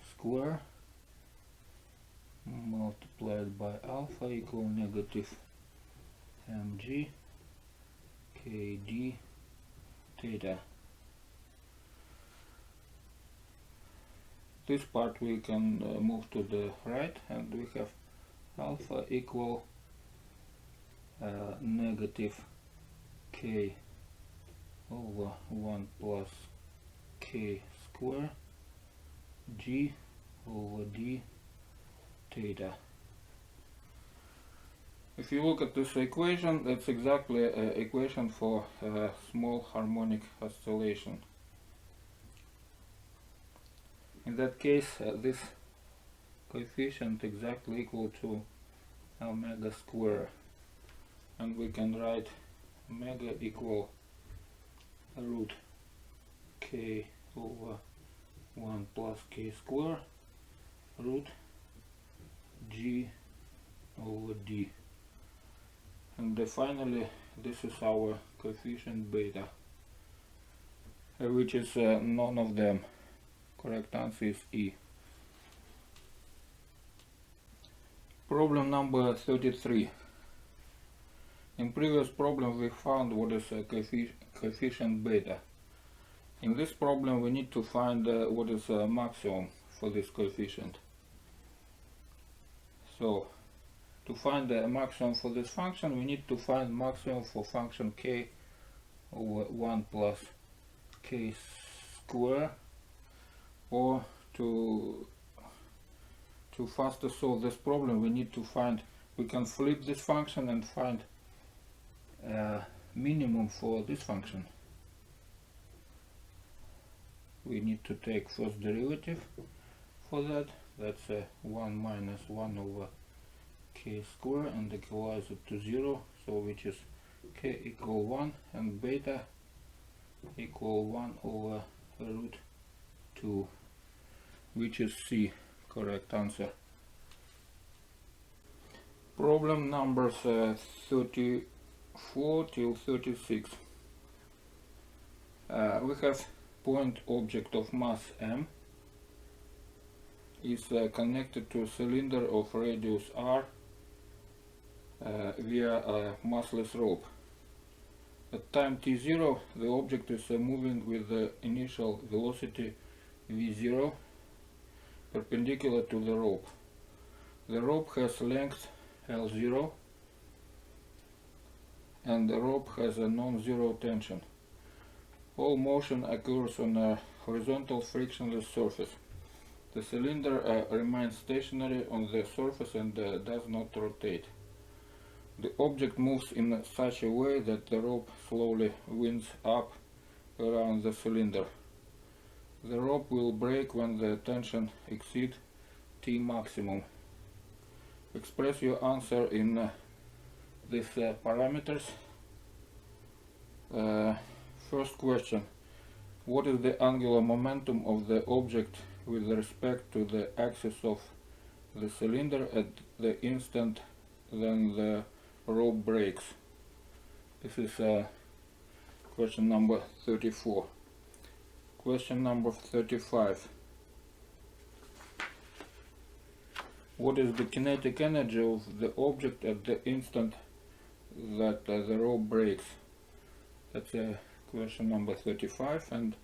square multiplied by alpha equal negative mg kd theta. This part we can move to the right, and we have alpha equal negative k over 1 plus k square g over d theta. If you look at this equation, that's exactly an equation for small harmonic oscillation. In that case, this coefficient exactly equal to omega square, and we can write omega equal root k over 1 plus k square root g over d. And finally this is our coefficient beta, which is none of them. Correct answer is E. Problem number 33. In previous problem we found what is a coefficient beta. In this problem we need to find what is a maximum for this coefficient. So to find the maximum for this function we need to find maximum for function k over 1 plus k square, or to faster solve this problem we need to find, we can flip this function and find minimum for this function. We need to take first derivative for that, that's 1 minus 1 over k square, and equalize it to 0, so which is k equal 1 and beta equal 1 over root 2, which is C. Correct answer. Problem numbers 34 till 36. We have point object of mass m is connected to a cylinder of radius r via a massless rope. At time t0 the object is moving with the initial velocity v0 perpendicular to the rope. The rope has length L0 and the rope has a non-zero tension. All motion occurs on a horizontal frictionless surface. The cylinder remains stationary on the surface and does not rotate. The object moves in such a way that the rope slowly winds up around the cylinder. The rope will break when the tension exceeds T maximum. Express your answer in these parameters. First question. What is the angular momentum of the object with respect to the axis of the cylinder at the instant when the rope breaks? This is question number 34. Question number 35. What is the kinetic energy of the object at the instant that the rope breaks? That's question number 35. And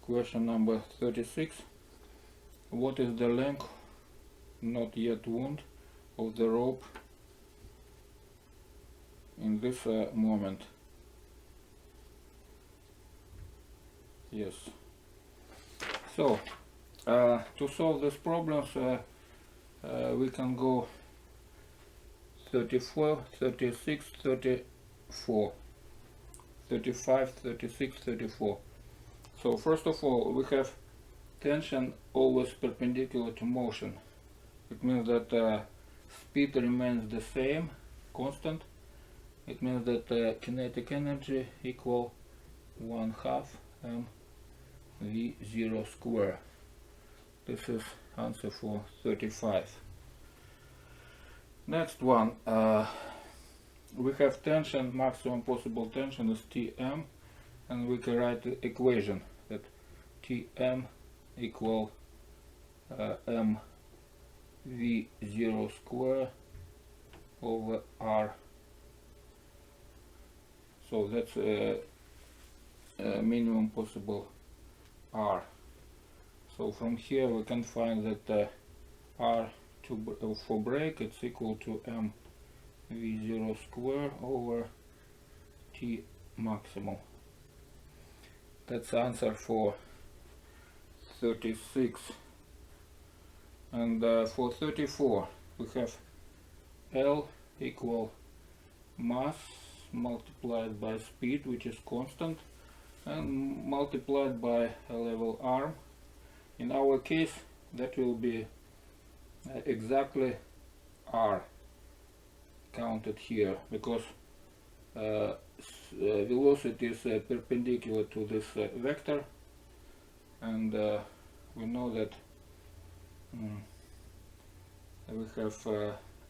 question number 36. What is the length, not yet wound, of the rope in this moment? Yes. So, to solve these problems, we can go 34, 36, 34, 35, 36, 34. So first of all, we have tension always perpendicular to motion. It means that speed remains the same, constant. It means that kinetic energy equal 1/2 mv0 square. This is answer for 35. Next one, we have tension, maximum possible tension is Tm, and we can write the equation that Tm equal mv0 square over r. So that's minimum possible r. So from here we can find that r for brake it's equal to mv0 square over T maximum. That's the answer for 36. And for 34 we have L equal mass multiplied by speed, which is constant, and multiplied by a level arm. In our case that will be exactly r counted here, because velocity is perpendicular to this vector, and we know that we have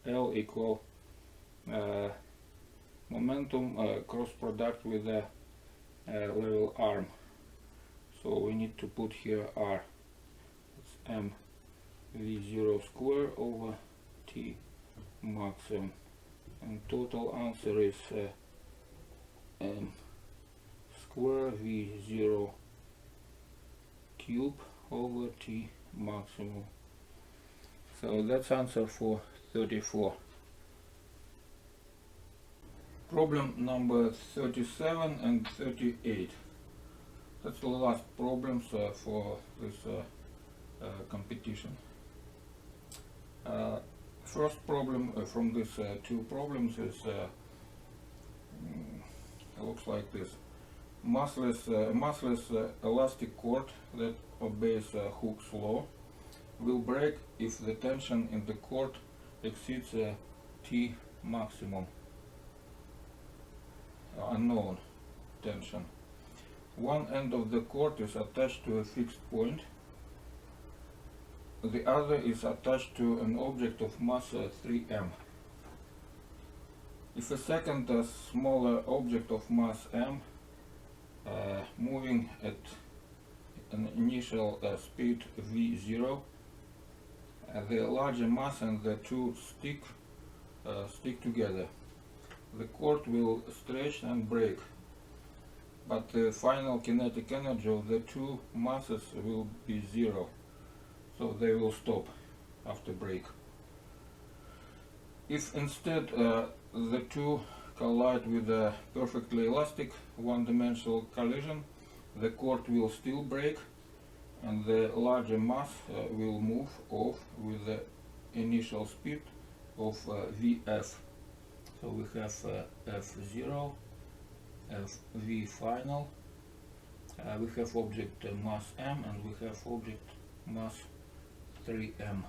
L equal momentum cross product with a level arm. So we need to put here r. It's mv0 square over T maximum, and total answer is m square v0 cube over T maximum. So that's answer for 34. Problem number 37 and 38. That's the last problems for this competition. First problem from these two problems is looks like this. Massless elastic cord that obeys Hooke's law will break if the tension in the cord exceeds T maximum, unknown tension. One end of the cord is attached to a fixed point. The other is attached to an object of mass 3m. If a second smaller object of mass m moving at an initial speed v0, the larger mass and the two stick together, the cord will stretch and break, but the final kinetic energy of the two masses will be zero, so they will stop after break. If instead the two collide with a perfectly elastic one-dimensional collision, the cord will still break and the larger mass will move off with the initial speed of Vf. So we have F0, V final, we have object mass m, and we have object mass 3m.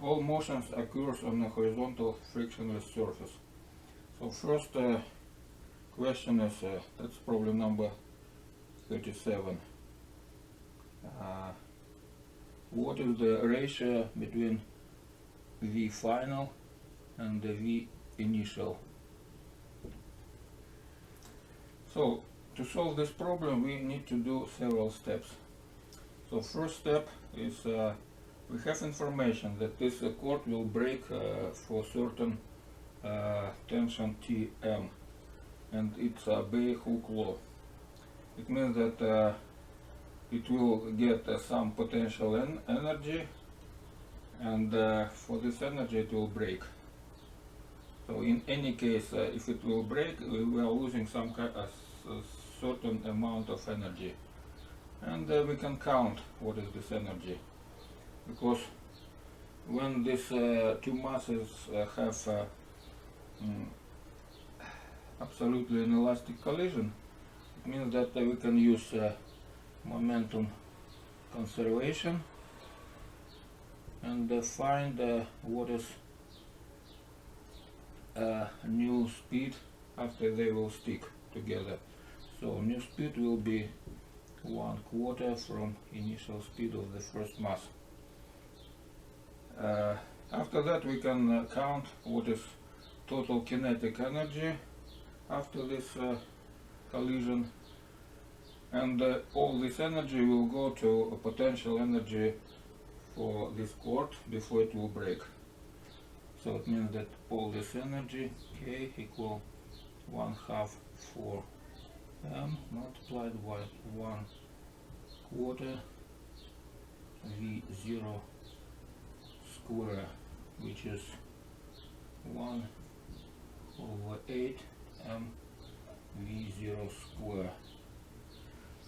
All motions occurs on a horizontal frictionless surface. So first question is, that's problem number 37. What is the ratio between V final and the V initial? So to solve this problem we need to do several steps. So first step is we have information that this cord will break for certain tension Tm, and it's a Bay-Hook law. It means that it will get some potential energy, and for this energy it will break. So in any case, if it will break, we are losing some certain amount of energy, and we can count what is this energy, because when these two masses have absolutely inelastic collision, it means that we can use momentum conservation and find what is new speed after they will stick together. So new speed will be 1/4 from initial speed of the first mass. After that we can count what is total kinetic energy after this collision, and all this energy will go to a potential energy for this cord before it will break. So it means that all this energy, K, equal 1/2 4 m multiplied by 1/4 V0 square, which is 1/8 m V0 square.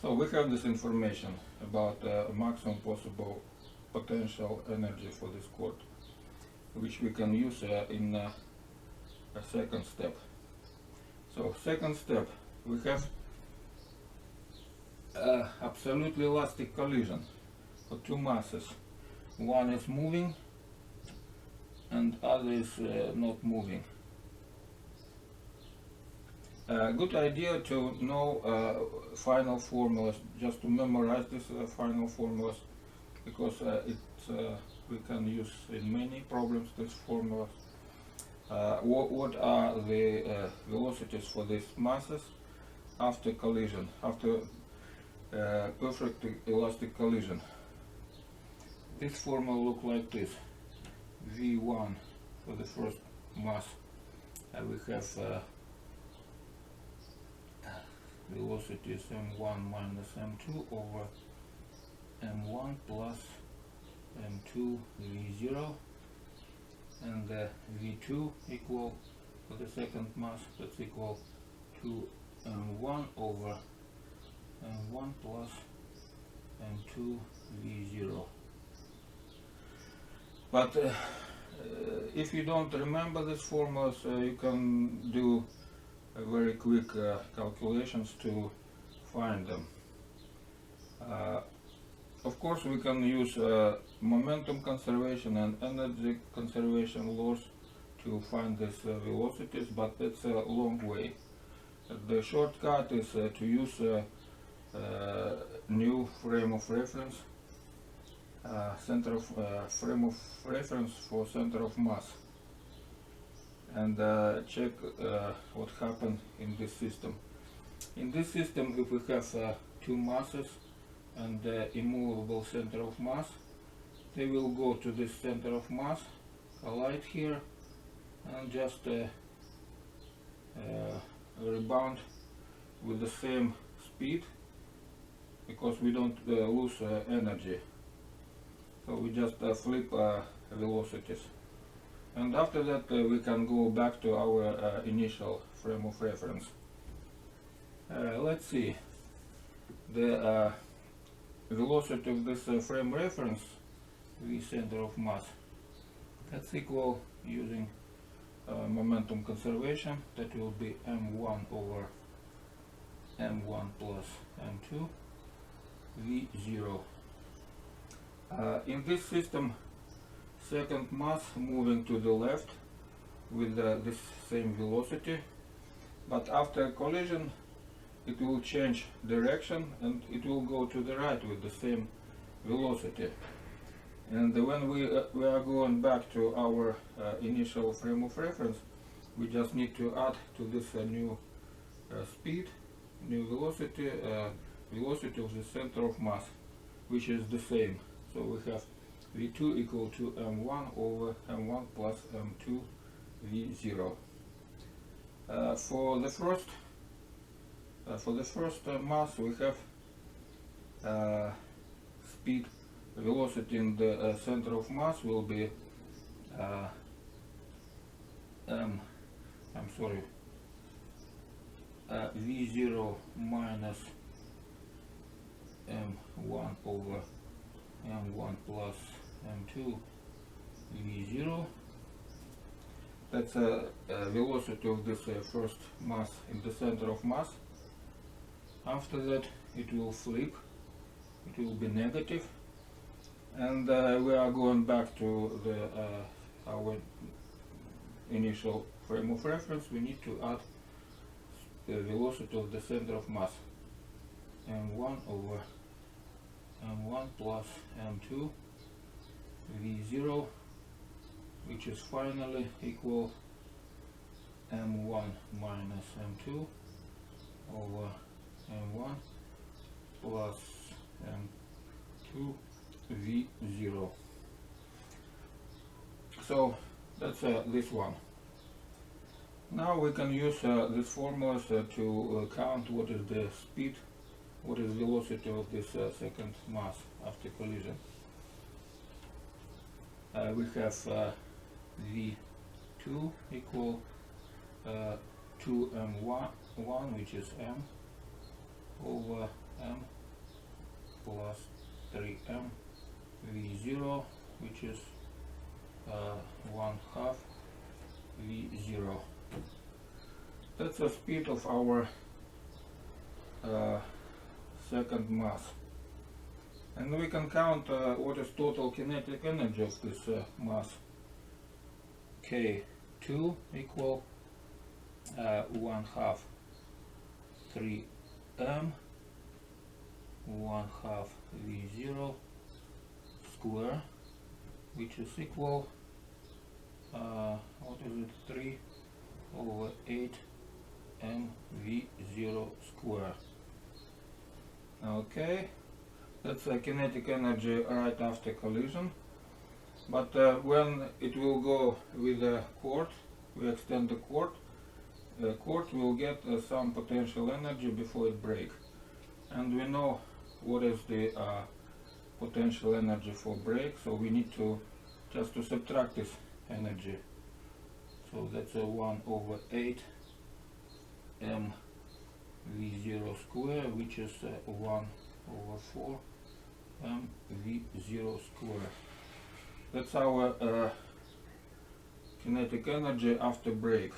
So we have this information about maximum possible potential energy for this cord, which we can use in a second step. So second step, we have absolutely elastic collision for two masses. One is moving and other is not moving. Good idea to know final formulas, just to memorize these final formulas, because we can use in many problems these formulas. What are the velocities for these masses after collision, after perfect elastic collision? This formula looks like this. V1 for the first mass, we have velocity is m1 minus m2 over m1 plus m2 v0, and v2 equal, for the second mass, that's equal to m1 over m1 plus m2 v0. But if you don't remember these formulas, you can do very quick calculations to find them. Of course we can use momentum conservation and energy conservation laws to find these velocities, but it's a long way. The shortcut is to use new frame of reference, frame of reference for center of mass, and check what happened in this system. In this system, if we have two masses and immovable center of mass, they will go to this center of mass, collide here, and just rebound with the same speed, because we don't lose energy. So we just flip velocities. And after that we can go back to our initial frame of reference. Let's see. The velocity of this frame reference, v center of mass, that's equal, using momentum conservation, that will be m1 over m1 plus m2 v0. In this system, second mass moving to the left with this same velocity, but after collision it will change direction and it will go to the right with the same velocity. And when we are going back to our initial frame of reference, we just need to add to this new speed, new velocity, velocity of the center of mass, which is the same. So we have v2 equal to m1 over m1 plus m2 v0. For the first mass, we have speed, velocity in the center of mass will be v0 minus m1 over m1 plus m2 v0. That's a velocity of this first mass in the center of mass. After that it will flip, it will be negative, and we are going back to our initial frame of reference. We need to add the velocity of the center of mass, m1 over m1 plus m2 v0, which is finally equal m1 minus m2 over m1 plus m2 v0. So that's this one. Now we can use these formulas to count what is the speed, what is the velocity of this second mass after collision. We have v2 equal 2m1, which is m, over m plus 3m v0, which is 1/2 v0. That's the speed of our second mass. And we can count what is total kinetic energy of this mass. K2 equal 1/2 3m 1/2 v0 square, which is equal what is it, 3 over 8 m v0 square. Okay, that's a kinetic energy right after collision. But when it will go with the cord, we extend the cord will get some potential energy before it breaks. And we know what is the potential energy for break, so we need to just to subtract this energy. So that's a 1 over 8 m v0 square, which is 1 over 4 m v0 square. That's our kinetic energy after break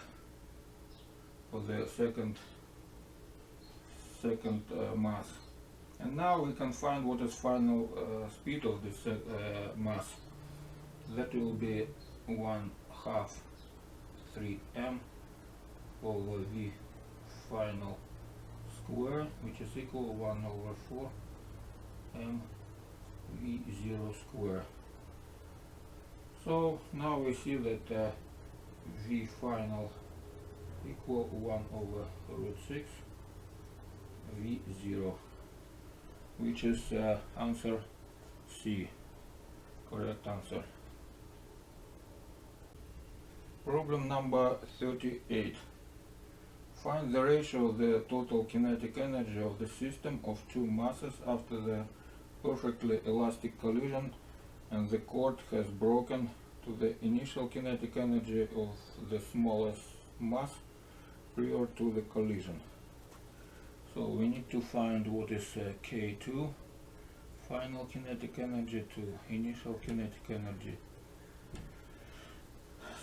for the second mass. And now we can find what is final speed of this mass. That will be 1/2 3m over v final square, which is equal 1 over 4 m v0 square. So now we see that v final equal 1 over root 6 v0, which is answer C, correct answer. Problem number 38. Find the ratio of the total kinetic energy of the system of two masses after the perfectly elastic collision and the cord has broken to the initial kinetic energy of the smallest mass prior to the collision. So we need to find what is K2, final kinetic energy, to initial kinetic energy.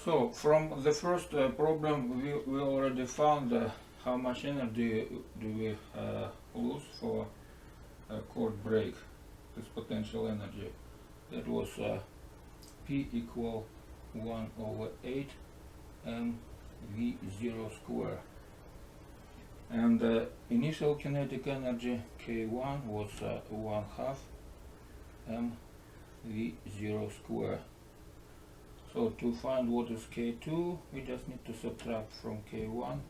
So from the first problem we already found how much energy do we lose for a cord break, this potential energy. That was P equal 1/8 mv0 square. And the initial kinetic energy K1 was 1/2 mv0 square. So to find what is K2, we just need to subtract from K1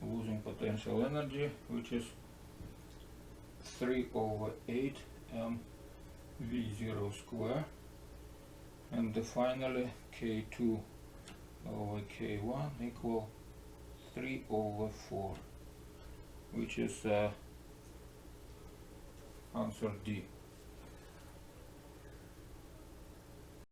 losing potential energy, which is 3/8 mv0 square, and finally K2 over K1 equal 3/4, which is answer D.